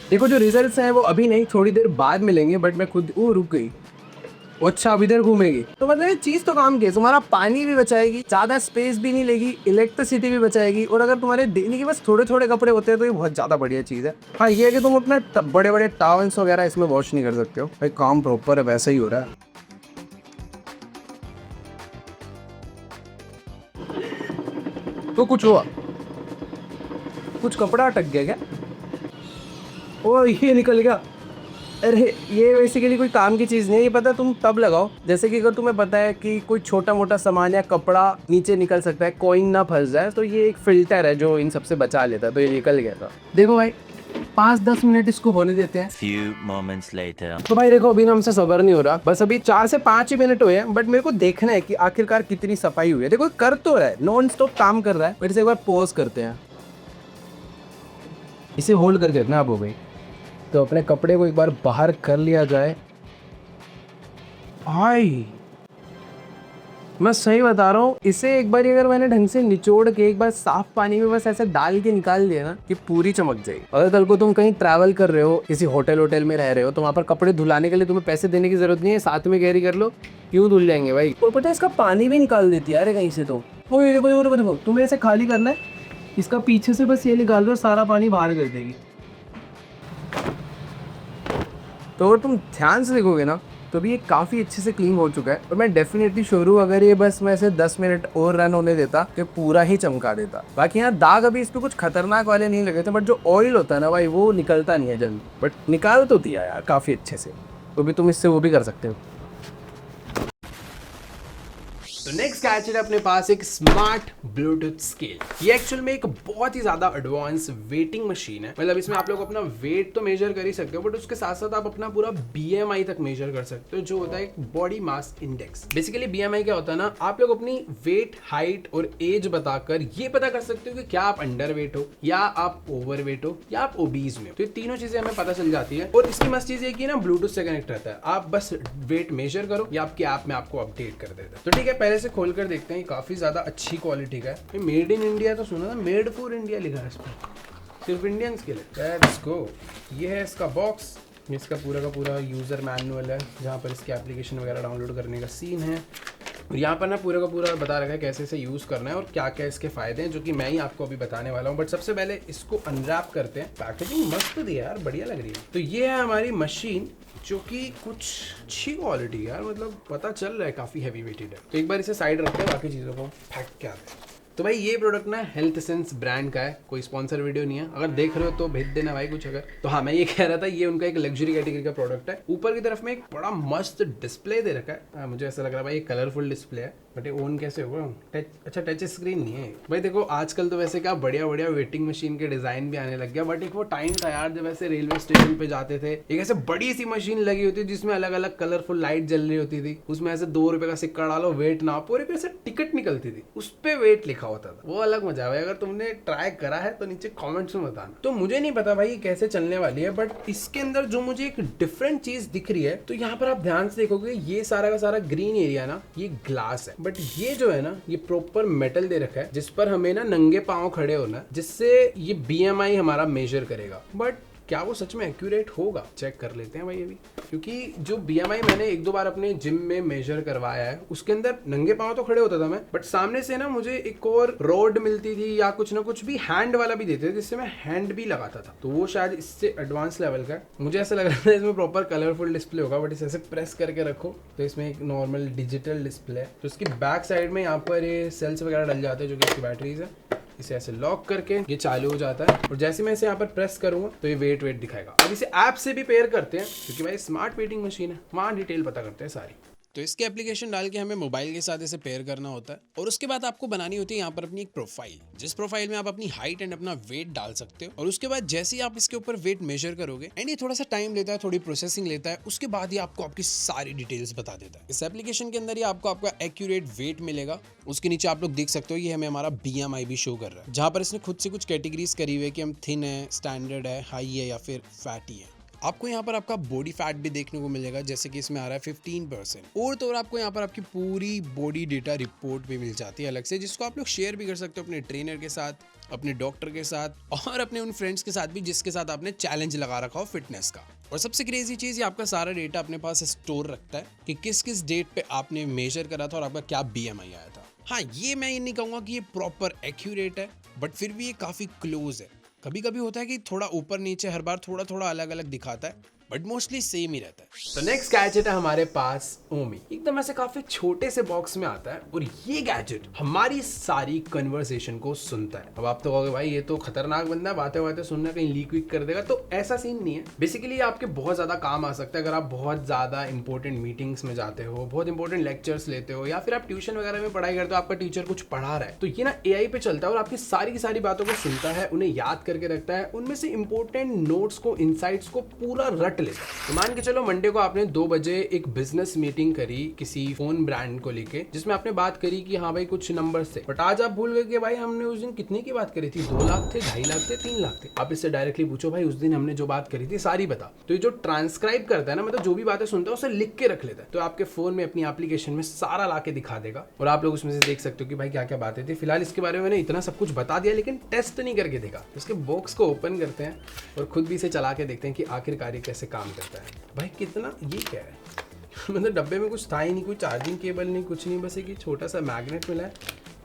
S2: देखो जो रिजल्ट्स हैं वो अभी नहीं, थोड़ी देर बाद मिलेंगे, बट मैं खुद वो रुक गई। अच्छा अब इधर घूमेगी, तो मतलब ये चीज़ तो काम की है, तुम्हारा पानी भी बचाएगी, ज़्यादा स्पेस भी नहीं लेगी, इलेक्ट्रिसिटी भी बचाएगी, और अगर तुम्हारे डेली के बस थोड़े थोड़े कपड़े होते हैं तो ये बहुत ज़्यादा बढ़िया चीज़ है। हाँ ये है कि तुम अपने बड़े बड़े टॉवल्स वगैरह इसमें वॉश नहीं कर सकते हो, भाई काम प्रॉपर है, वैसा ही हो रहा है। तो कुछ हुआ, कुछ कपड़ा अटक गया क्या? ओ ये निकल गया। अरे ये बेसिकली कोई काम की चीज़ नहीं है, ये पता है तुम तब लगाओ जैसे कि अगर तुम्हें पता है कि कोई छोटा मोटा सामान या कपड़ा नीचे निकल सकता है, कॉइन ना फंस जाए, तो ये एक फिल्टर है जो इन सबसे बचा लेता है। तो ये निकल गया था। देखो भाई 5-10 मिनट इसको होने देते हैं।
S3: Few moments later.
S2: तो भाई देखो अभी ना हमसे सब्र नहीं हो रहा, बस अभी 4 से 5 ही मिनट हुए हैं, बट मेरे को देखना है कि आखिरकार कितनी सफाई हुई है। देखो कर तो रहा है, नॉन स्टॉप काम कर रहा है, बट इसे एक बार पॉज करते हैं, इसे होल्ड करके रखना। अब हो गई, तो अपने कपड़े को एक बार बाहर कर लिया जाए। भाई मैं सही बता रहा हूँ, इसे एक बार अगर मैंने ढंग से निचोड़ के एक बार साफ पानी में बस ऐसे डाल के निकाल दिया ना, कि पूरी चमक जाएगी। अगर कल को तुम कहीं ट्रैवल कर रहे हो, किसी होटल में रह रहे हो, तो वहाँ पर कपड़े धुलाने के लिए तुम्हें पैसे देने की जरूरत नहीं है, साथ में कैरी कर लो, क्यों धुल जाएंगे भाई। और पता है इसका पानी भी निकाल देती है यार कहीं से। तो वो देखो तुम्हें ऐसे खाली करना है, इसका पीछे से बस ये निकाल दो, सारा पानी बाहर कर देगी। तो अगर तुम ध्यान से देखोगे ना, तो भी ये काफ़ी अच्छे से क्लीन हो चुका है। और मैं डेफिनेटली श्योर हूँ अगर ये बस मैं इसे 10 मिनट और रन होने देता तो पूरा ही चमका देता। बाकी यहाँ दाग अभी इस पर कुछ खतरनाक वाले नहीं लगे थे, बट जो ऑयल होता है ना भाई वो निकलता नहीं है जल्दी, बट निकाल तो दिया यार काफ़ी अच्छे से। तो भी तुम इससे वो भी कर सकते हो।
S1: तो नेक्स्ट गैजेट है अपने पास एक स्मार्ट ब्लूटूथ स्केल। ये एक्चुअल में एक बहुत ही ज्यादा एडवांस वेटिंग मशीन है। मतलब इसमें आप लोग अपना वेट तो मेजर कर ही सकते हो, बट उसके साथ साथ आप अपना पूरा BMI तक मेजर कर सकते हो, जो होता है एक body mass index. Basically BMI क्या होता है ना, आप लोग अपनी वेट, हाइट और एज बताकर ये पता कर सकते हो कि क्या आप अंडर वेट हो, या आप ओवर वेट हो, या आप ओबीज में हो। तो ये तीनों चीजें हमें पता चल जाती है। और इसकी मस्त चीज ये कि ना ब्लूटूथ से कनेक्ट रहता है, आप बस वेट मेजर करो या आपके ऐप में आपको अपडेट कर देता है। तो ठीक है, पहले से खोल कर देखते हैं। काफी ज्यादा अच्छी क्वालिटी का है। मेड इन इंडिया तो सुना था, मेड फॉर इंडिया लिखा है इस पर, सिर्फ इंडियंस के लिए। Let's go. ये है इसका बॉक्स, इसका पूरा का पूरा यूजर मैनुअल है, जहाँ पर इसके एप्लीकेशन वगैरह डाउनलोड करने का सीन है। और यहाँ पर ना पूरा का पूरा बता रखा है कैसे इसे यूज़ करना है और क्या क्या इसके फ़ायदे हैं, जो कि मैं ही आपको अभी बताने वाला हूँ। बट सबसे पहले इसको अनरैप करते हैं। पैकेजिंग मस्त दी है यार, बढ़िया लग रही है। तो ये है हमारी मशीन, जो कि कुछ अच्छी क्वालिटी है यार, मतलब पता चल रहा है काफ़ी हैवी वेटेड है। तो एक बार इसे साइड रखते हैं, बाकी चीज़ों को फेंक के आते हैं। तो भाई ये प्रोडक्ट ना हेल्थ एसेंस ब्रांड का है, कोई स्पॉन्सर वीडियो नहीं है। अगर देख रहे हो तो भेज देना भाई कुछ अगर। तो हाँ, मैं ये कह रहा था, ये उनका एक लग्जरी कैटेगरी का प्रोडक्ट है। ऊपर की तरफ में एक बड़ा मस्त डिस्प्ले दे रखा है। मुझे ऐसा लग रहा है भाई ये कलरफुल डिस्प्ले है, बट ये ऑन कैसे होगा? अच्छा टच स्क्रीन नहीं है भाई। देखो आजकल तो वैसे क्या बढ़िया बढ़िया वेटिंग मशीन के डिजाइन भी आने लग गया, बट एक वो टाइम था यार जब ऐसे रेलवे स्टेशन पे जाते थे, एक ऐसे बड़ी सी मशीन लगी होती थी जिसमें अलग अलग कलरफुल लाइट जल रही होती थी, उसमें ऐसे 2 रुपए का सिक्का डालो, वेट नापो, और एक ऐसे टिकट निकलती थी, उस पे वेट लिखा होता था। वो अलग मजा है। अगर तुमने ट्राई करा है तो नीचे कमेंट्स में बताना। तो मुझे नहीं पता भाई कैसे चलने वाली है, बट इसके अंदर जो मुझे एक डिफरेंट चीज दिख रही है, तो यहाँ पर आप ध्यान से देखोगे ये सारा का सारा ग्रीन एरिया ना, ये ग्लास है, बट ये जो है ना, ये प्रॉपर मेटल दे रखा है, जिस पर हमें ना नंगे पांव खड़े होना, जिससे ये BMI हमारा मेजर करेगा। बट क्या वो सच में एक्यूरेट होगा? चेक कर लेते हैं भाई अभी, क्योंकि जो BMI मैंने 1-2 बार अपने जिम में मेजर करवाया है, उसके अंदर नंगे पांव तो खड़े होता था मैं, बट सामने से ना मुझे एक और रॉड मिलती थी या कुछ ना कुछ भी हैंड वाला भी देते थे, जिससे मैं हैंड भी लगाता था। तो वो शायद इससे एडवांस लेवल का है। मुझे ऐसा लग रहा था इसमें प्रॉपर कलरफुल डिस्प्ले होगा, बट इसे ऐसे प्रेस करके रखो तो इसमें एक नॉर्मल डिजिटल डिस्प्ले है। तो इसकी बैक साइड में यहाँ पर ये सेल्स वगैरह डल जाते हैं, जो कि इसकी बैटरीज है। इसे ऐसे लॉक करके ये चालू हो जाता है, और जैसे मैं इसे यहाँ पर प्रेस करूंगा तो ये वेट दिखाएगा। अब इसे ऐप से भी पेयर करते हैं, क्योंकि भाई स्मार्ट वेटिंग मशीन है, वहाँ डिटेल पता करते हैं सारी।
S3: तो इसके एप्लीकेशन डाल के हमें मोबाइल के साथ इसे पेयर करना होता है और उसके बाद आपको बनानी होती है यहाँ पर अपनी एक प्रोफाइल, जिस प्रोफाइल में आप अपनी हाइट एंड अपना वेट डाल सकते हो। और उसके बाद जैसे ही आप इसके ऊपर वेट मेजर करोगे, एंड ये थोड़ा सा टाइम लेता है, थोड़ी प्रोसेसिंग लेता है, उसके बाद ही आपको आपकी सारी डिटेल्स बता देता है। इस एप्लीकेशन के अंदर ही आपको आपका एक्यूरेट वेट मिलेगा। उसके नीचे आप लोग देख सकते हो ये हमें हमारा BMI भी शो कर रहा है, जहां पर इसने खुद से कुछ कैटेगरीज करी हुई है कि हम थिन है, स्टैंडर्ड है, हाई है या फिर फैटी है। आपको यहाँ पर आपका बॉडी फैट भी देखने को मिलेगा, जैसे कि इसमें आ रहा है 15%। और तो और आपको यहाँ पर आपकी पूरी बॉडी डेटा रिपोर्ट भी मिल जाती है अलग से, जिसको आप लोग शेयर भी कर सकते हो अपने ट्रेनर के साथ, अपने डॉक्टर के साथ और अपने उन फ्रेंड्स के साथ भी जिसके साथ आपने चैलेंज लगा रखा हो फिटनेस का। और सबसे क्रेजी चीज़, ये आपका सारा डेटा अपने पास स्टोर रखता है कि किस किस डेट पे आपने मेजर करा था और आपका क्या BMI आया था। हाँ, ये मैं ये नहीं कहूँगा कि ये प्रॉपर एक्यूरेट है, बट फिर भी ये काफ़ी क्लोज है। कभी कभी होता है कि थोड़ा ऊपर नीचे हर बार थोड़ा थोड़ा अलग अलग दिखाता है, बट मोस्टली सेम ही रहता है।
S1: तो नेक्स्ट गैजेट है हमारे पास ओमी। एकदम ऐसे काफी छोटे से बॉक्स में आता है और ये गैजेट हमारी सारी कन्वर्सेशन को सुनता है। अब आप तो कहोगे भाई ये तो खतरनाक बंदा है, बातें बातें सुनना कहीं लीक वीक कर देगा, तो ऐसा सीन नहीं है। बेसिकली आपके बहुत ज्यादा काम आ सकता है अगर आप बहुत ज्यादा इंपॉर्टेंट मीटिंग्स में जाते हो, बहुत इंपॉर्टेंट लेक्चर्स लेते हो, या फिर आप ट्यूशन वगैरह में पढ़ाई करते हो, आपका टीचर कुछ पढ़ा रहा है, तो ये ना AI पे चलता है और आपकी सारी की सारी बातों को सुनता है, उन्हें याद करके रखता है, उनमें से इंपॉर्टेंट नोट्स को, इंसाइट्स को पूरा रट लेता है। तो मान के चलो मंडे को आपने 2 बजे एक बिजनेस मीटिंग करी किसी फोन ब्रांड को लेके, जिसमें आपने बात करी कि हाँ भाई कुछ नंबर से, बट आज आप भूल गए कि भाई हमने उस दिन कितने की बात करी थी, 2 लाख थे, 2.5 लाख थे, 3 लाख थे। आप इससे डायरेक्टली पूछो भाई उस दिन हमने जो बात करी थी सारी बता। तो ये जो ट्रांसक्राइब करता है ना, मतलब जो भी बातें सुनता है उसे लिख के रख लेता है, तो आपके फोन में अपनी एप्लीकेशन में सारा ला के दिखा देगा और आप लोग उसमें से देख सकते हो कि भाई क्या क्या बातें थी। फिलहाल इसके बारे में मैंने इतना सब कुछ बता दिया, लेकिन टेस्ट नहीं करके देखा। इसके बॉक्स को ओपन करते हैं और खुद भी इसे चला के देखते हैं कि आखिरकार ये कैसे काम करता है। भाई कितना, ये क्या है मतलब डब्बे में कुछ था ही नहीं, कोई चार्जिंग केबल नहीं, कुछ नहीं, बस एक छोटा सा मैग्नेट मिला है,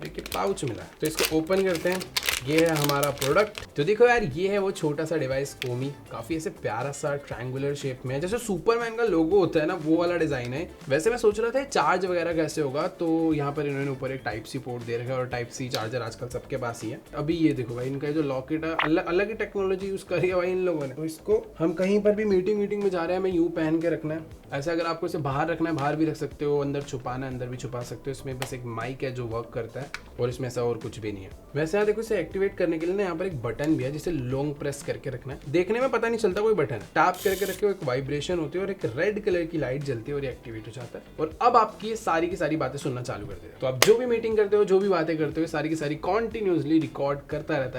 S1: एक पाउच मिला है। तो इसको ओपन करते हैं, ये है हमारा प्रोडक्ट। तो देखो यार, ये है वो छोटा सा डिवाइस ओमी, काफी ऐसे प्यारा सा ट्रायंगुलर शेप में है, जैसे सुपरमैन का लोगो होता है ना, वो वाला डिजाइन है। वैसे मैं सोच रहा था चार्ज वगैरह कैसे होगा, तो यहाँ पर इन्होंने ऊपर एक टाइप सी पोर्ट दे रखा है और टाइप सी चार्जर आजकल सबके पास ही है। अभी ये देखो भाई, इनका जो लॉकेट है अलग ही टेक्नोलॉजी यूज करी है भाई इन लोगों ने। तो इसको हम कहीं पर भी मीटिंग में जा रहे हैं, हमें यूं पहन के रखना है। ऐसे अगर आपको इसे बाहर रखना है, बाहर भी रख सकते हो, अंदर छुपाना है अंदर भी छुपा सकते हो। इसमें बस एक माइक है जो वर्क करता है और इसमें ऐसा और कुछ भी नहीं है। वैसे यहाँ देखो, इसे एक्टिवेट करने के लिए ना यहाँ पर एक बटन भी है जिसे लॉन्ग प्रेस करके रखना है। देखने में पता नहीं चलता कोई बटन है, टैप करके रखे, एक वाइब्रेशन होती है और एक रेड कलर की लाइट जलती है और ये एक्टिवेट हो जाता है। और अब आपकी ये सारी की सारी बातें सुनना चालू कर देगा। तो आप जो भी मीटिंग करते हो, जो भी बातें करते हो, सारी की सारी कॉन्टिन्यूसली रिकॉर्ड करता रहता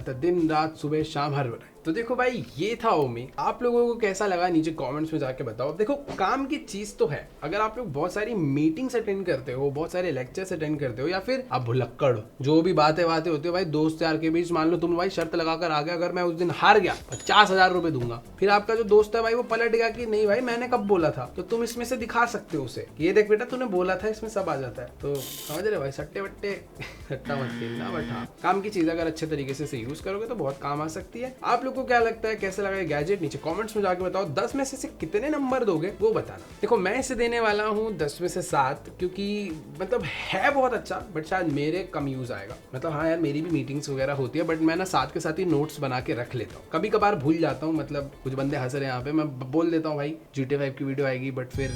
S1: है, दिन रात सुबह शाम हर वक्त। तो देखो भाई, ये था ओमी। आप लोगों को कैसा लगा नीचे कमेंट्स में जाके बताओ। देखो, काम की चीज तो है। अगर आप लोग बहुत सारी मीटिंग्स अटेंड करते हो, बहुत सारे लेक्चर्स अटेंड करते हो, या फिर आप भुलक्कड़ हो, जो भी बातें होती है भाई दोस्त यार के बीच, मान लो तुम भाई शर्त लगाकर आ गया, अगर मैं उस दिन हार गया 50,000 रुपए दूंगा, फिर आपका जो दोस्त है भाई वो पलट गया कि नहीं भाई मैंने कब बोला था, तो तुम इसमें से दिखा सकते हो उसे, ये देख बेटा तूने बोला था, इसमें सब आ जाता है। तो समझ रहे भाई, सट्टे वट्टे सट्टा मत खेलना, बट हाँ, काम की चीज अगर अच्छे तरीके से यूज करोगे तो बहुत काम आ सकती है। आप लोग को क्या लगता है, कैसे लगा ये गैजेट, नीचे कमेंट्स में जाके बताओ। 10 में से कितने नंबर दोगे वो बताना। देखो, मैं इसे देने वाला हूँ 10 में से 7, क्योंकि मतलब है बहुत अच्छा, बट शायद मेरे कम यूज आएगा। मतलब हाँ यार, मेरी भी मीटिंग्स वगैरह होती है, बट मैं ना साथ के साथ ही नोट्स बना के रख लेता हूँ। कभी कभार भूल जाता हूँ, मतलब कुछ बंदे हंस रहे हैं यहाँ पे, मैं बोल देता हूँ भाई GTA 5 की वीडियो आएगी, बट फिर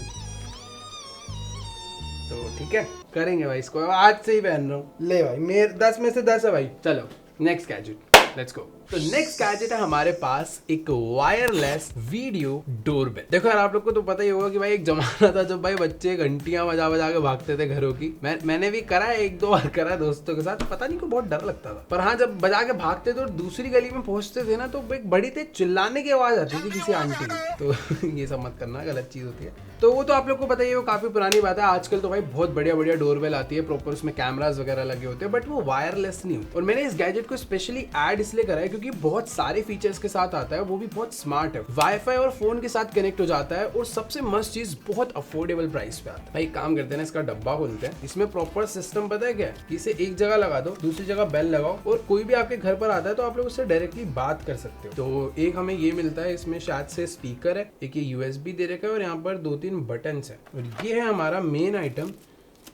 S1: तो ठीक है, करेंगे भाई इसको, आज से ही पहन रहा हूँ। ले भाई, मेरे 10 में से 10 है भाई। चलो नेक्स्ट गैजेट, लेट्स गो। तो नेक्स्ट गैजेट है हमारे पास एक वायरलेस वीडियो डोरबेल। देखो यार, आप लोग को तो पता ही होगा कि भाई एक जमाना था जब भाई बच्चे घंटियां बजा बजा के भागते थे घरों की। मैंने भी करा है, 1-2 बार करा है दोस्तों के साथ, पता नहीं क्यों बहुत डर लगता था। पर हाँ, जब बजा के भागते थे और दूसरी गली में पहुंचते थे ना, तो एक बड़ी तेज चिल्लाने की आवाज आती थी किसी आंटी की। तो ये सब मत करना, गलत चीज होती है। तो वो तो आप लोग को पता ही है, वो काफी पुरानी बात है। आजकल तो भाई बहुत बढ़िया डोरबेल आती है, प्रॉपर उसमें कैमरास वगैरह लगे होते हैं, बट वो वायरलेस नहीं होती। और मैंने इस गैजेट को स्पेशली ऐड इसलिए करा है क्योंकि बहुत सारे फीचर्स के साथ आता है, वो भी बहुत स्मार्ट है, वाईफाई और फोन के साथ कनेक्ट हो जाता है, और सबसे मस्त चीज बहुत अफोर्डेबल प्राइस पे आता है। भाई काम करते हैं ना, इसका डब्बा खोलते हैं, इसमें प्रॉपर सिस्टम पता है क्या है, कि इसे एक जगह लगा दो, दूसरी जगह बेल लगाओ, और कोई भी आपके घर पर आता है तो आप लोग उससे डायरेक्टली बात कर सकते हो। तो एक हमें ये मिलता है, इसमें शायद से स्पीकर है, एक ये USB दे रखा है, और यहाँ पर 2-3 बटन है। और ये है हमारा मेन आइटम,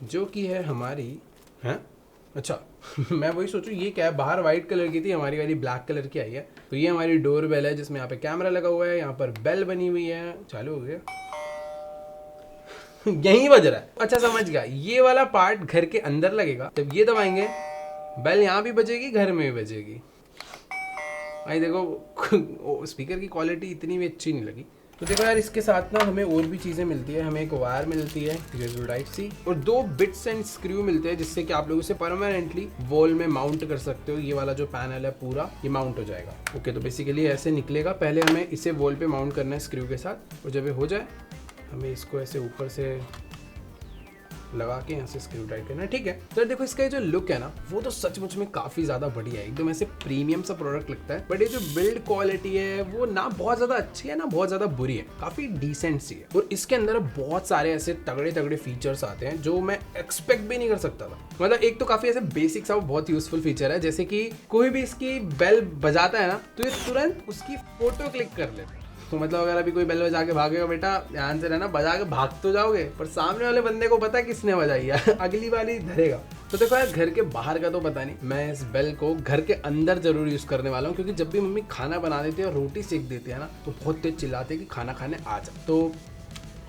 S1: जो कि है हमारी अच्छा मैं वही सोचूं ये क्या है, बाहर व्हाइट कलर की थी, हमारी वाली ब्लैक कलर की आई है। तो ये हमारी डोर बेल है, जिसमें यहाँ पे कैमरा लगा हुआ है, यहाँ पर बेल बनी हुई है, चालू हो गया। यहीं बज रहा है। अच्छा समझ गया, ये वाला पार्ट घर के अंदर लगेगा, जब ये दबाएंगे बेल यहाँ भी बजेगी, घर में भी बजेगी। भाई देखो स्पीकर की क्वालिटी इतनी भी अच्छी नहीं लगी। तो देखो यार, इसके साथ ना हमें और भी चीज़ें मिलती है। हमें एक वायर मिलती है यूएसबी टाइप सी, और 2 बिट्स एंड स्क्रू मिलते हैं, जिससे कि आप लोग इसे परमानेंटली वॉल में माउंट कर सकते हो। ये वाला जो पैनल है पूरा ये माउंट हो जाएगा। ओके, तो बेसिकली ऐसे निकलेगा। पहले हमें इसे वॉल पे माउंट करना है स्क्रू के साथ, और जब ये हो जाए हमें इसको ऐसे ऊपर से लगा के यहाँ से स्क्रू टाइट करना है। ठीक है, तो देखो इसका जो लुक है ना, वो तो सचमुच में काफी ज्यादा बढ़िया है, एकदम ऐसे प्रीमियम सा प्रोडक्ट लगता है। बट ये जो बिल्ड क्वालिटी है वो ना बहुत ज्यादा अच्छी है ना बहुत ज्यादा बुरी है, काफी डिसेंट सी है। और इसके अंदर बहुत सारे ऐसे तगड़े तगड़े फीचर्स आते हैं जो मैं एक्सपेक्ट भी नहीं कर सकता था। मतलब एक तो काफी ऐसे बेसिक सा बहुत यूजफुल फीचर है, जैसे कि कोई भी इसकी बेल बजाता है ना तो ये तुरंत उसकी फोटो क्लिक कर लेते हैं। तो मतलब अगर अभी कोई बेल बजा के भागेगा, बेटा ध्यान से रहना, बजा के भाग तो जाओगे पर सामने वाले बंदे को पता है किसने बजाई है, अगली वाली धरेगा। तो देखो यार, घर के बाहर का तो पता नहीं, मैं इस बेल को घर के अंदर जरूर यूज करने वाला हूँ, क्योंकि जब भी मम्मी खाना बना देती है और रोटी सेक देती है ना तो बहुत तेज चिल्लाते हैं कि खाना खाने आ जा। तो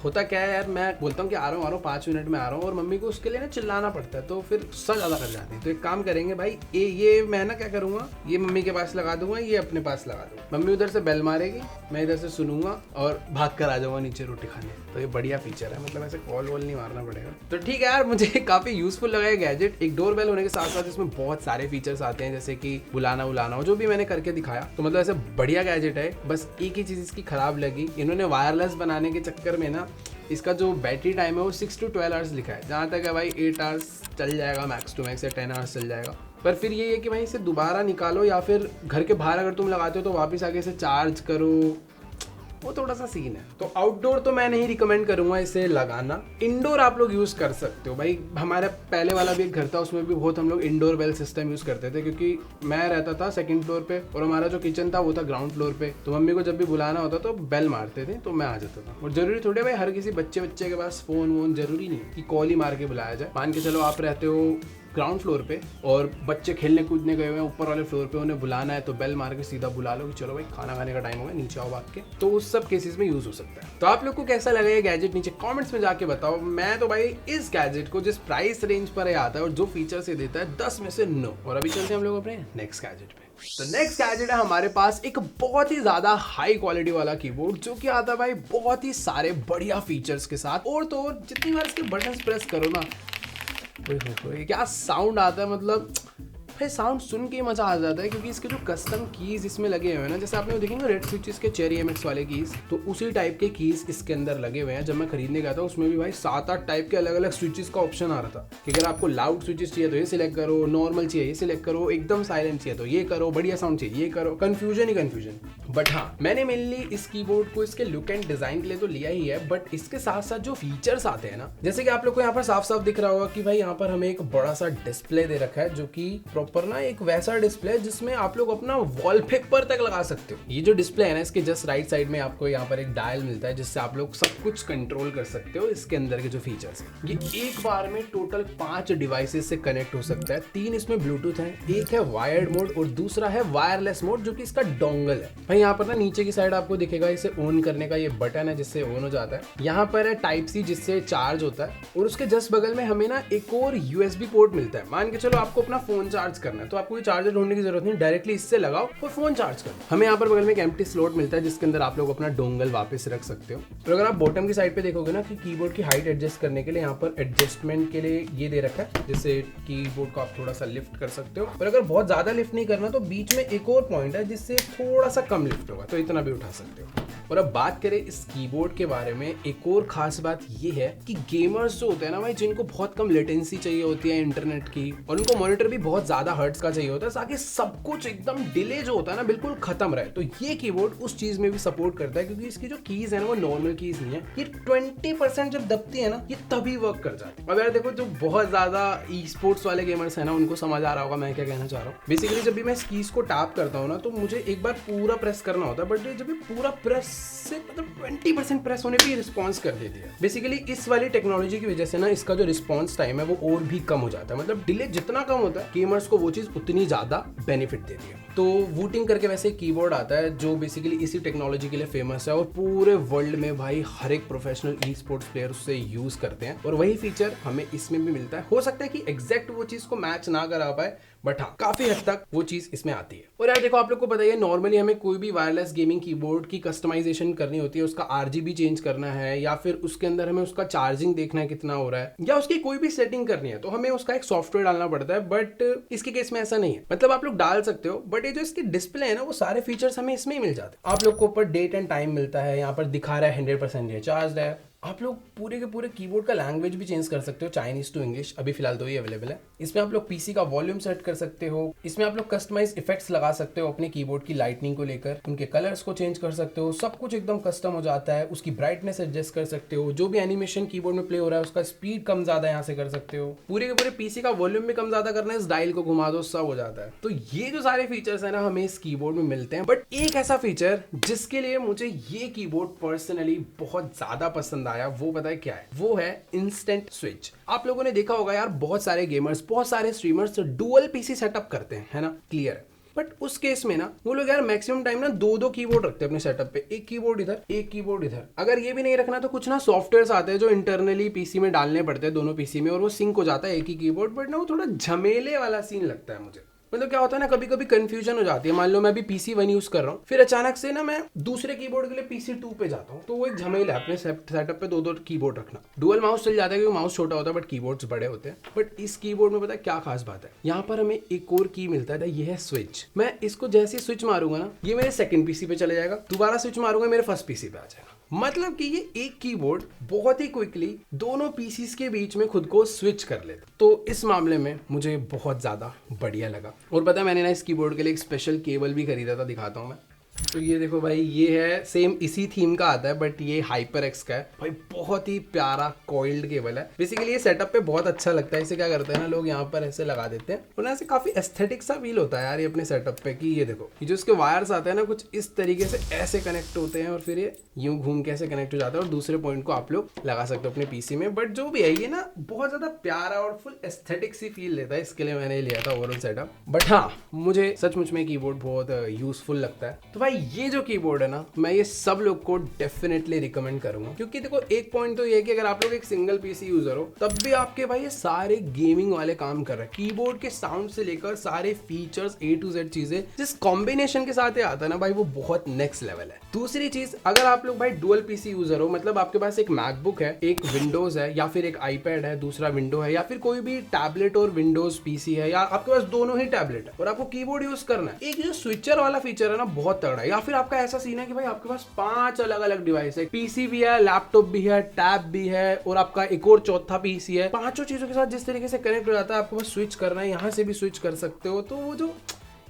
S1: होता क्या है यार, मैं बोलता हूँ कि आ रहा हूँ 5 मिनट में आ रहा हूँ, और मम्मी को उसके लिए ना चिल्लाना पड़ता है, तो फिर गुस्सा ज़्यादा कर जाती है। तो एक काम करेंगे भाई, ये मैं ना क्या करूँगा, ये मम्मी के पास लगा दूंगा, ये अपने पास लगा दूंगा। मम्मी उधर से बेल मारेगी, मैं इधर से सुनूंगा और भाग कर आ जाऊँगा नीचे रोटी खाने। तो ये बढ़िया फीचर है, मतलब ऐसे कॉल वॉल नहीं मारना पड़ेगा। तो ठीक है यार, मुझे काफ़ी यूजफुल लगा ये गैजेट। एक डोर बेल होने के साथ साथ इसमें बहुत सारे फीचर्स आते हैं, जैसे कि बुलाना उलाना हो, जो भी मैंने करके दिखाया। तो मतलब ऐसे बढ़िया गैजेट है। बस एक ही चीज़ इसकी खराब लगी, इन्होंने वायरलेस बनाने के चक्कर में ना इसका जो बैटरी टाइम है वो 6 to 12 आवर्स लिखा है। जहाँ तक है भाई 8 आवर्स चल जाएगा मैक्स टू मैक्स, या 10 आवर्स चल जाएगा। पर फिर ये है कि भाई इसे दोबारा निकालो, या फिर घर के बाहर अगर तुम लगाते हो तो वापस आके इसे चार्ज करो, वो थोड़ा सा सीन है। तो आउटडोर तो मैं नहीं रिकमेंड करूंगा इसे लगाना। इंडोर आप लोग यूज कर सकते हो भाई। हमारा पहले वाला भी एक घर था, उसमें भी बहुत हम लोग इंडोर बेल सिस्टम यूज करते थे, क्योंकि मैं रहता था 2nd फ्लोर पे और हमारा जो किचन था वो था ग्राउंड फ्लोर पे। तो मम्मी को जब भी बुलाना होता तो बेल मारते थे, तो मैं आ जाता था। और जरूरी थोड़े भाई हर किसी बच्चे के पास फोन वोन जरूरी नहीं कि कॉल ही मार के बुलाया जाए। मान के चलो आप रहते हो ग्राउंड फ्लोर पे और बच्चे खेलने कूदने गए हुए हैं ऊपर वाले फ्लोर पे, उन्हें बुलाना है तो बेल मार के सीधा बुला लो कि चलो भाई खाना खाने का टाइम हो गया, नीचे आओ भाग के। तो उस सब केसेस में यूज हो सकता है। तो आप लोग को कैसा लगा ये गैजेट, नीचे कमेंट्स में जाके बताओ। मैं तो भाई इस गैजेट को जिस प्राइस रेंज पर ये आता है और जो फीचर्स ये देता है 10 में से 9। और अभी चलते हैं हम लोग अपने नेक्स्ट गैजेट पे। तो नेक्स्ट गैजेट है हमारे पास एक बहुत ही ज्यादा हाई क्वालिटी वाला कीबोर्ड, जो कि आता है भाई बहुत ही सारे बढ़िया फीचर्स के साथ। और तो और जितनी बार इसके बटन प्रेस करो ना, क्या साउंड आता है, मतलब भाई साउंड सुन के मजा आ जाता है। क्योंकि इसके जो कस्टम कीज इसमें लगे हुए हैं ना, जैसे आपने देखेंगे रेड स्विचेस के चेरी MX वाले कीज, तो उसी टाइप के कीज इसके अंदर लगे हुए हैं। जब मैं खरीदने गया था उसमें भी भाई 7-8 टाइप के अलग अलग स्विचेस का ऑप्शन आ रहा था कि अगर आपको लाउड स्विचेस चाहिए तो ये सिलेक्ट करो, नॉर्मल चाहिए ये सिलेक्ट करो, एकदम साइलेंट चाहिए तो ये करो, बढ़िया साउंड चाहिए ये करो। Confusion he confusion. बट हाँ, मैंने मेनली इस कीबोर्ड को इसके लुक एंड डिजाइन के लिए तो लिया ही है, बट इसके साथ साथ जो फीचर्स आते हैं ना, जैसे कि आप लोग को यहाँ पर साफ साफ दिख रहा होगा कि भाई यहाँ पर हमें एक बड़ा सा डिस्प्ले दे रखा है, जो कि प्रॉपर ना एक वैसा डिस्प्ले जिसमें आप लोग अपना वॉलपेपर तक लगा सकते हो। ये जो डिस्प्ले है ना, इसके जस्ट राइट साइड में आपको यहाँ पर एक डायल मिलता है, जिससे आप लोग सब कुछ कंट्रोल कर सकते हो। इसके अंदर के जो फीचर्स हैं, ये एक बार में टोटल 5 डिवाइसेस से कनेक्ट हो सकता है। 3 इसमें ब्लूटूथ है, एक है वायर्ड मोड और दूसरा है वायरलेस मोड, जो कि इसका डोंगल है। भाई यहाँ पर ना नीचे की साइड आपको दिखेगा इसे ऑन करने का ये बटन है, जिससे ऑन हो जाता है। यहाँ पर है टाइप सी, जिससे चार्ज होता है। और उसके जस्ट बगल में हमें ना एक और USB पोर्ट मिलता है। मान के चलो आपको अपना फोन चार्ज करना है, तो आपको चार्जर ढूंढने की जरूरत नहीं, डायरेक्टली इससे लगाओ और फोन चार्ज करो। हमें यहाँ पर बगल में एक एम्प्टी स्लॉट मिलता है, जिसके अंदर आप लोग अपना डोंगल वापस रख सकते हो। और अगर आप बॉटम की साइड पे देखोगे ना कि कीबोर्ड की हाइट एडजस्ट करने के लिए यहाँ पर एडजस्टमेंट के लिए ये दे रखा है, जिससे कीबोर्ड को आप थोड़ा सा लिफ्ट कर सकते हो। और अगर बहुत ज्यादा लिफ्ट नहीं करना तो बीच में एक और पॉइंट है, जिससे थोड़ा सा कम लिफ्ट होगा, तो इतना भी उठा सकते हो। और अब बात करें इस कीबोर्ड के बारे में, एक और खास बात ये है कि गेमर्स जो होते हैं ना भाई, जिनको बहुत कम लेटेंसी चाहिए होती है इंटरनेट की, और उनको मॉनिटर भी बहुत ज्यादा हर्ट्ज का चाहिए होता है, ताकि सब कुछ एकदम डिले जो होता है ना बिल्कुल खत्म रहे, तो ये कीबोर्ड उस चीज में भी सपोर्ट करता है। क्योंकि इसकी जो कीज है ना वो नॉर्मल कीज नहीं है, ये 20% जब दबती है ना ये तभी वर्क कर जाती है। अब यार देखो, जो बहुत ज्यादा ई स्पोर्ट्स वाले गेमर्स है ना, उनको समझ आ रहा होगा मैं क्या कहना चाह रहा हूँ। बेसिकली जब भी मैं इस कीज को टैप करता हूँ ना, तो मुझे एक बार पूरा प्रेस करना होता है, बट जब भी पूरा प्रेस से मतलब 20% प्रेस होने पे रिस्पॉन्स कर देती है। बेसिकली इस वाली टेक्नोलॉजी की वजह से ना इसका जो रिस्पॉन्स टाइम है वो और भी कम हो जाता है, मतलब डिले जितना कम होता है गेमर्स को वो चीज उतनी ज्यादा बेनिफिट देती है। तो वूटिंग करके वैसे कीबोर्ड आता है जो बेसिकली इसी टेक्नोलॉजी के लिए फेमस है और पूरे वर्ल्ड में भाई हर एक प्रोफेशनल ई स्पोर्ट्स प्लेयर उससे यूज करते हैं और वही फीचर हमें इसमें भी मिलता है। हो सकता है कि एग्जैक्ट वो चीज को मैच ना करा पाए बट हाँ काफी हद तक वो चीज इसमें आती है। और यार देखो आप लोग को पता ही है नॉर्मली हमें कोई भी वायरलेस गेमिंग कीबोर्ड की कस्टमाइजेशन करनी होती है, उसका RGB चेंज करना है या फिर उसके अंदर हमें उसका चार्जिंग देखना है कितना हो रहा है या उसकी कोई भी सेटिंग करनी है तो हमें उसका एक सॉफ्टवेयर डालना पड़ता है। बट इसके केस में ऐसा नहीं है, मतलब आप लोग डाल सकते हो बट ये जो इसकी डिस्प्ले है ना वो सारे फीचर्स हमें इसमें ही मिल जाते हैं। आप लोग को ऊपर डेट एंड टाइम मिलता है, यहाँ पर दिखा रहा है 100% रिचार्ज है। आप लोग पूरे के पूरे कीबोर्ड का लैंग्वेज भी चेंज कर सकते हो, चाइनीज टू इंग्लिश, अभी फिलहाल तो ये अवेलेबल है। इसमें आप लोग पीसी का वॉल्यूम सेट कर सकते हो, इसमें आप लोग कस्टमाइज इफेक्ट्स लगा सकते हो अपने कीबोर्ड की लाइटनिंग को लेकर, उनके कलर्स को चेंज कर सकते हो, सब कुछ एकदम कस्टम हो जाता है। उसकी ब्राइटनेस एडजस्ट कर सकते हो, जो भी एनिमेशन कीबोर्ड में प्ले हो रहा है उसका स्पीड कम ज्यादा यहाँ से कर सकते हो, पूरे के पूरे पीसी का वॉल्यूम भी कम ज्यादा करना है, इस डायल को घुमा दो सब हो जाता है। तो ये जो सारे फीचर्स है ना हमें इस कीबोर्ड में मिलते हैं। बट एक ऐसा फीचर जिसके लिए मुझे ये कीबोर्ड पर्सनली बहुत ज्यादा पसंद आया वो पता है क्या है, वो है इंस्टेंट स्विच। आप लोगों ने देखा होगा यार बहुत सारे गेमर्स बहुत सारे स्ट्रीमर्स डुअल पीसी सेटअप करते हैं, है ना, क्लियर है। बट उस केस में ना वो लोग यार मैक्सिमम टाइम ना दो कीबोर्ड रखते हैं अपने सेटअप पे, एक कीबोर्ड इधर एक कीबोर्ड इधर। अगर ये भी नहीं रखना तो कुछ ना सॉफ्टवेयर्स आते हैं जो इंटरनली पीसी में डालने पड़ते हैं दोनों पीसी में और वो सिंक हो जाता है एक ही कीबोर्ड। बट ना वो थोड़ा झमेले वाला सीन लगता है मुझे। मतलब क्या होता है ना कभी कभी कंफ्यूजन हो जाती है, मान लो मैं भी PC1 यूज कर रहा हूँ फिर अचानक से ना मैं दूसरे कीबोर्ड के लिए PC2 पे जाता हूँ तो वो एक झमेला है अपने सेटअप पे दो कीबोर्ड रखना। डुअल माउस चल जाता है क्योंकि माउस छोटा होता है बट कीबोर्ड्स बड़े होते हैं। बट इस कीबोर्ड में पता है क्या खास बात है, यहाँ पर हमें एक और की मिलता है, ये है स्विच। मैं इसको जैसे स्विच मारूंगा ना ये मेरे सेकंड PC पे चले जाएगा, दोबारा स्विच मारूंगा मेरे फर्स्ट PC पे आ जाएगा। मतलब कि ये एक कीबोर्ड बहुत ही क्विकली दोनों पीसीस के बीच में खुद को स्विच कर लेता। तो इस मामले में मुझे बहुत ज़्यादा बढ़िया लगा। और पता है मैंने ना इस कीबोर्ड के लिए एक स्पेशल केबल भी खरीदा था, दिखाता हूँ मैं। तो ये देखो भाई ये है सेम इसी थीम का आता है बट ये HyperX का है भाई, बहुत ही प्यारा कॉइल्ड केबल है। बेसिकली ये सेटअप पे बहुत अच्छा लगता है। इसे क्या करते हैं ना लोग यहाँ पर ऐसे लगा देते हैं और ऐसे काफी एस्थेटिक सा फील होता है यार ये अपने सेटअप पे कि ये देखो ये जो इसके वायर्स आते हैं ना कुछ इस तरीके से ऐसे कनेक्ट होते हैं और फिर ये यूं घूम के ऐसे कनेक्ट हो जाता है और दूसरे पॉइंट को आप लोग लगा सकते हो अपने पीसी में। बट जो भी है ये ना बहुत ज्यादा प्यारा और फुल एस्थेटिक सी फील देता है, इसके लिए मैंने लिया था ओवरऑल सेटअप। बट हाँ मुझे सचमुच में कीबोर्ड बहुत यूजफुल लगता है। तो भाई ये जो कीबोर्ड है ना मैं ये सब लोग को डेफिनेटली रिकमेंड करूंगा क्योंकि देखो एक पॉइंट तो ये है कि अगर आप लोग एक सिंगल पीसी यूजर हो तब भी आपके भाई ये सारे गेमिंग वाले काम कर रहे हैं। कीबोर्ड के साउंड से लेकर सारे फीचर्स A to Z चीजें जिस कॉम्बिनेशन के साथ ये आता है ना भाई वो बहुत नेक्स्ट लेवल है। दूसरी चीज अगर आप लोग भाई डुअल पीसी यूजर हो, मतलब आपके पास एक मैकबुक है, एक विंडोज है या फिर एक आईपैड है, दूसरा विंडो है या फिर कोई भी टैबलेट और विंडोज पीसी है या आपके पास दोनों ही टैबलेट है और आपको कीबोर्ड यूज करना है, एक जो स्विचर वाला फीचर है ना बहुत तगड़ा है। या फिर आपका ऐसा सीन है कि भाई आपके पास 5 अलग अलग डिवाइस है, पीसी भी है, लैपटॉप भी है, टैब भी है और आपका एक और चौथा पीसी है। पांचों चीजों के साथ जिस तरीके से कनेक्ट हो जाता है आपको बस स्विच करना है, यहाँ से भी स्विच कर सकते हो। तो वो जो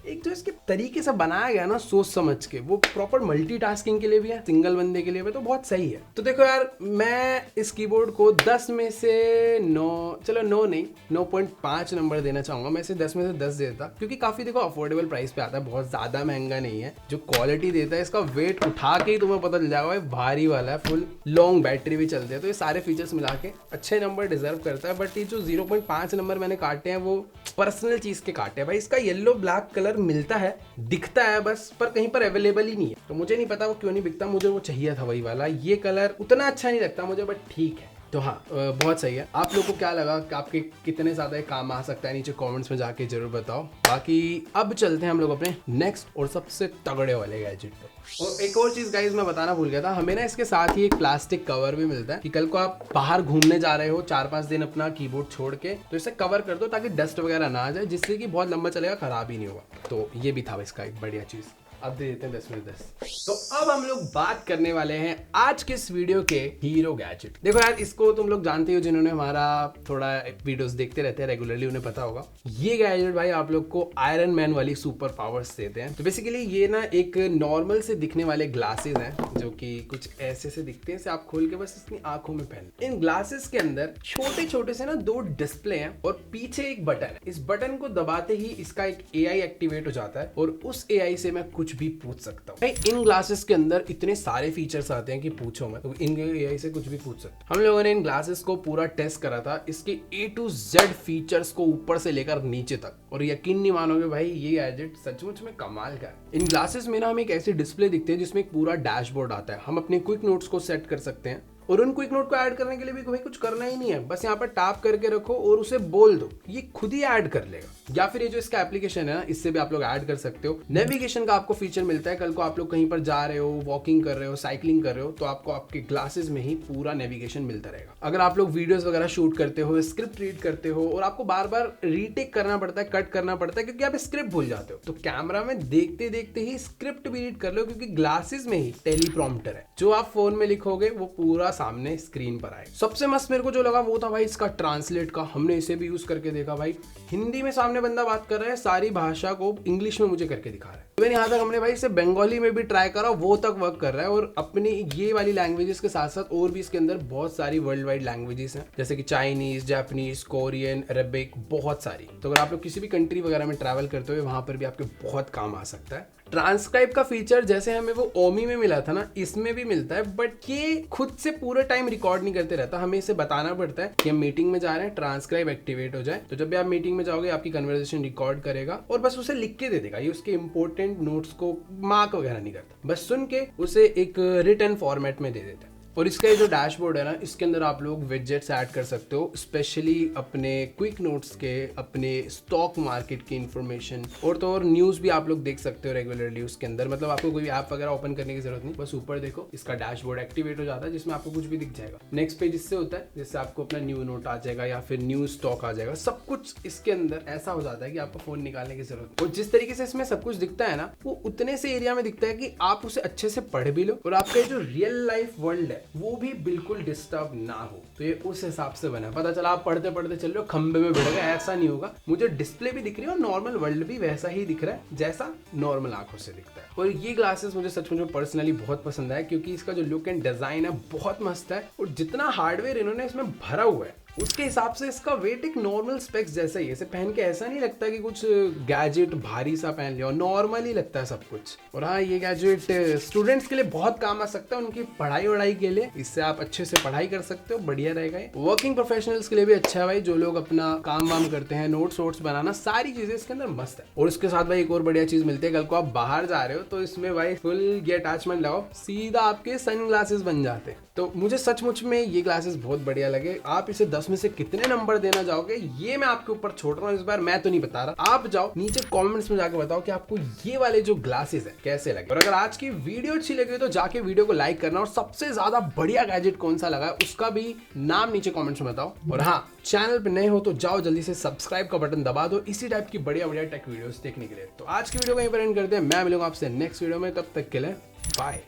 S1: एक जो इसके तरीके से बनाया गया ना सोच समझ के, वो प्रॉपर मल्टीटास्किंग के लिए भी है, सिंगल बंदे के लिए भी, तो बहुत सही है। तो देखो यार मैं इस कीबोर्ड को 10 में से 9, चलो 9 नहीं 9.5 नंबर देना चाहूंगा। मैं इसे 10 में से 10 देता क्योंकि काफी देखो अफोर्डेबल प्राइस पे आता है, बहुत ज्यादा महंगा नहीं है। जो क्वालिटी देता है इसका वेट उठा के ही तुम्हें पता चल जाएगा भारी वाला है, फुल लॉन्ग बैटरी भी चलती है। तो ये सारे फीचर्स मिला के अच्छे नंबर डिजर्व करता है। बट ये जो 0.5 नंबर मैंने काटे हैं वो पर्सनल चीज के काटे हैं भाई। इसका येलो ब्लैक कलर मिलता है, दिखता है बस, पर कहीं पर अवेलेबल ही नहीं है। तो मुझे नहीं पता वो क्यों नहीं बिकता, मुझे वो चाहिए था वही वाला। ये कलर उतना अच्छा नहीं लगता मुझे बट ठीक है। तो हाँ बहुत सही है। आप लोग को क्या लगा कि आपके कितने ज्यादा काम आ सकता है नीचे कमेंट्स में जाके जरूर बताओ। बाकी अब चलते हैं हम लोग अपने नेक्स्ट और सबसे तगड़े वाले गैजेट पे। और एक और चीज गाइस मैं बताना भूल गया था, हमें ना इसके साथ ही एक प्लास्टिक कवर भी मिलता है कि कल को आप बाहर घूमने जा रहे हो 4-5 दिन अपना कीबोर्ड छोड़ के तो इसे कवर कर दो ताकि डस्ट वगैरह ना आ जाए, जिससे कि बहुत लंबा चलेगा, खराब ही नहीं होगा। तो ये भी था इसका एक बढ़िया चीज। अब दे देते हैं 10 में 10। तो अब हम लोग बात करने वाले हैं आज के इस वीडियो के हीरो गैजेट। देखो यार इसको तुम लोग जानते हो, जिन्होंने हमारा थोड़ा वीडियोस देखते रहते हैं रेगुलरली उन्हें पता होगा। ये गैजेट भाई आप लोग को आयरन मैन वाली सुपर पावर्स देते हैं। तो बेसिकली ये ना एक नॉर्मल से दिखने वाले ग्लासेस हैं जो कि कुछ ऐसे से दिखते हैं, आप खोल के बस अपनी आंखों में पहन। इन ग्लासेस के अंदर छोटे छोटे से ना 2 डिस्प्ले हैं और पीछे एक बटन है। इस बटन को दबाते ही इसका एक AI एक्टिवेट हो जाता है और उस AI से मैं कुछ कुछ भी पूछ सकता हूँ भाई। इन ग्लासेस के अंदर इतने सारे फीचर्स आते हैं कि पूछो मत, तो इन AI से कुछ भी पूछ सकते हो। हम लोगों ने इन ग्लासेस को पूरा टेस्ट करा था, इसके A to Z फीचर्स को ऊपर से लेकर नीचे तक, और यकीन नहीं मानोगे भाई ये गैजेट सचमुच में कमाल का है। इन ग्लासेस में ना हमें एक ऐसी डिस्प्ले दिखती है जिसमें एक पूरा डैशबोर्ड आता है। हम अपने क्विक नोट्स को सेट कर सकते हैं, और उन क्विक नोट को ऐड करने के लिए भी भाई कुछ करना ही नहीं है, बस यहाँ पर टैप करके रखो और उसे बोल दो, ये खुद ही ऐड कर लेगा। या फिर ये जो इसका एप्लीकेशन है ना, इससे भी आप लोग ऐड कर सकते हो। नेविगेशन का आपको फीचर मिलता है, कल को आप लोग कहीं पर जा रहे हो, वॉकिंग कर रहे हो, साइकिलिंग कर रहे हो, तो आपको आपके ग्लासेस में ही पूरा नेविगेशन मिलता रहेगा। अगर आप लोग वीडियोस वगैरह शूट करते हो, स्क्रिप्ट रीड करते हो, और आपको बार बार रीटेक करना पड़ता है, कट करना पड़ता है, क्योंकि आप स्क्रिप्ट भूल जाते हो, तो कैमरा में देखते देखते ही स्क्रिप्ट भी रीड कर लो, क्योंकि ग्लासेस में ही टेलीप्रॉम्प्टर है। जो आप फोन में लिखोगे वो पूरा सामने स्क्रीन पर आए। सबसे मस्त मेरे को जो लगा वो था भाई इसका ट्रांसलेट का। हमने इसे भी यूज करके देखा भाई, हिंदी में सामने बंदा बात कर रहा है, सारी भाषा को इंग्लिश में मुझे करके दिखा रहा है। इवन यहाँ तक हमने भाई इसे बंगाली में भी ट्राई करा, वो तक वर्क कर रहा है। और अपनी ये वाली लैंग्वेजेस के साथ साथ और भी इसके अंदर बहुत सारी वर्ल्ड वाइड लैंग्वेजेस हैं, जैसे कि चाइनीज, जापानीज, कोरियन, अरबिक, बहुत सारी। तो अगर आप लोग किसी भी कंट्री वगैरह में ट्रैवल करते हो, वहां पर भी आपके बहुत काम आ सकता है। ट्रांसक्राइब का फीचर जैसे हमें वो ओमी में मिला था ना, इसमें भी मिलता है, बट ये खुद से पूरे टाइम रिकॉर्ड नहीं करते रहता। हमें इसे बताना पड़ता है कि हम मीटिंग में जा रहे हैं, ट्रांसक्राइब एक्टिवेट हो जाए। तो जब भी आप मीटिंग में जाओगे आपकी कन्वर्सेशन रिकॉर्ड करेगा और बस उसे लिख के दे देगा। ये उसके इंपॉर्टेंट नोट्स को मार्क वगैरह नहीं करता, बस सुन के उसे एक रिटन फॉर्मेट में दे देता है। और इसका ये जो डैशबोर्ड है ना, इसके अंदर आप लोग विजेट्स ऐड कर सकते हो, स्पेशली अपने क्विक नोट्स के, अपने स्टॉक मार्केट की इंफॉर्मेशन, और तो और न्यूज़ भी आप लोग देख सकते हो रेगुलरली उसके अंदर। मतलब आपको कोई ऐप वगैरह ओपन करने की जरूरत नहीं, बस ऊपर देखो इसका डैशबोर्ड एक्टिवेट हो जाता है, जिसमें आपको कुछ भी दिख जाएगा। नेक्स्ट पेज इससे होता है जिससे आपको अपना न्यू नोट आ जाएगा या फिर न्यू स्टॉक आ जाएगा। सब कुछ इसके अंदर ऐसा हो जाता है कि आपको फोन निकालने की जरूरत नहीं। और जिस तरीके से इसमें सब कुछ दिखता है ना, वो उतने से एरिया में दिखता है कि आप उसे अच्छे से पढ़ भी लो, और आपका जो रियल लाइफ वर्ल्ड है वो भी बिल्कुल डिस्टर्ब ना हो। तो ये उस हिसाब से बना है। पता चला आप पढ़ते पढ़ते चल रहे हो, खंबे में भिड़ गए, ऐसा नहीं होगा। मुझे डिस्प्ले भी दिख रही है और नॉर्मल वर्ल्ड भी वैसा ही दिख रहा है जैसा नॉर्मल आंखों से दिखता है। और ये ग्लासेस मुझे सच में पर्सनली बहुत पसंद आया, क्योंकि इसका जो लुक एंड डिजाइन है बहुत मस्त है, और जितना हार्डवेयर इन्होंने इसमें भरा हुआ है उसके हिसाब से इसका वेट एक नॉर्मल स्पेक्स जैसा ही है। इसे पहन के ऐसा नहीं लगता कि कुछ गैजेट भारी सा पहन लिया, नॉर्मल ही लगता है सब कुछ। और हाँ, ये गैजेट स्टूडेंट्स के लिए बहुत काम आ सकता है, उनकी पढ़ाई वढ़ाई के लिए। इससे आप अच्छे से पढ़ाई कर सकते हो, बढ़िया रहेगा। वर्किंग प्रोफेशनल्स के लिए भी अच्छा है भाई, जो लोग अपना काम वाम करते हैं, नोट्स वोट्स बनाना, सारी चीजें इसके अंदर मस्त है। और इसके साथ भाई एक और बढ़िया चीज मिलती है, कल को आप बाहर जा रहे हो तो इसमें भाई फुल ये अटैचमेंट लगाओ, सीधा आपके सन ग्लासेस बन जाते हैं। तो मुझे सचमुच में ये ग्लासेस बहुत बढ़िया लगे। आप इसे 10 में से कितने नंबर देना चाहोगे ये मैं आपके ऊपर छोड़ रहा हूँ, इस बार मैं तो नहीं बता रहा। आप जाओ नीचे कमेंट्स में जाकर बताओ कि आपको ये वाले जो ग्लासेस है कैसे लगे। और अगर आज की वीडियो अच्छी लगी तो जाके वीडियो को लाइक करना, और सबसे ज्यादा बढ़िया गैजेट कौन सा लगा उसका भी नाम नीचे कमेंट्स में बताओ। और हाँ, चैनल पे नए हो तो जाओ जल्दी से सब्सक्राइब का बटन दबा दो, इसी टाइप की बढ़िया बढ़िया टेक वीडियोस देखने के लिए। तो आज की वीडियो को यहीं पर एंड करते हैं, मैं मिलूंगा आपसे नेक्स्ट वीडियो में, तब तक के लिए बाय।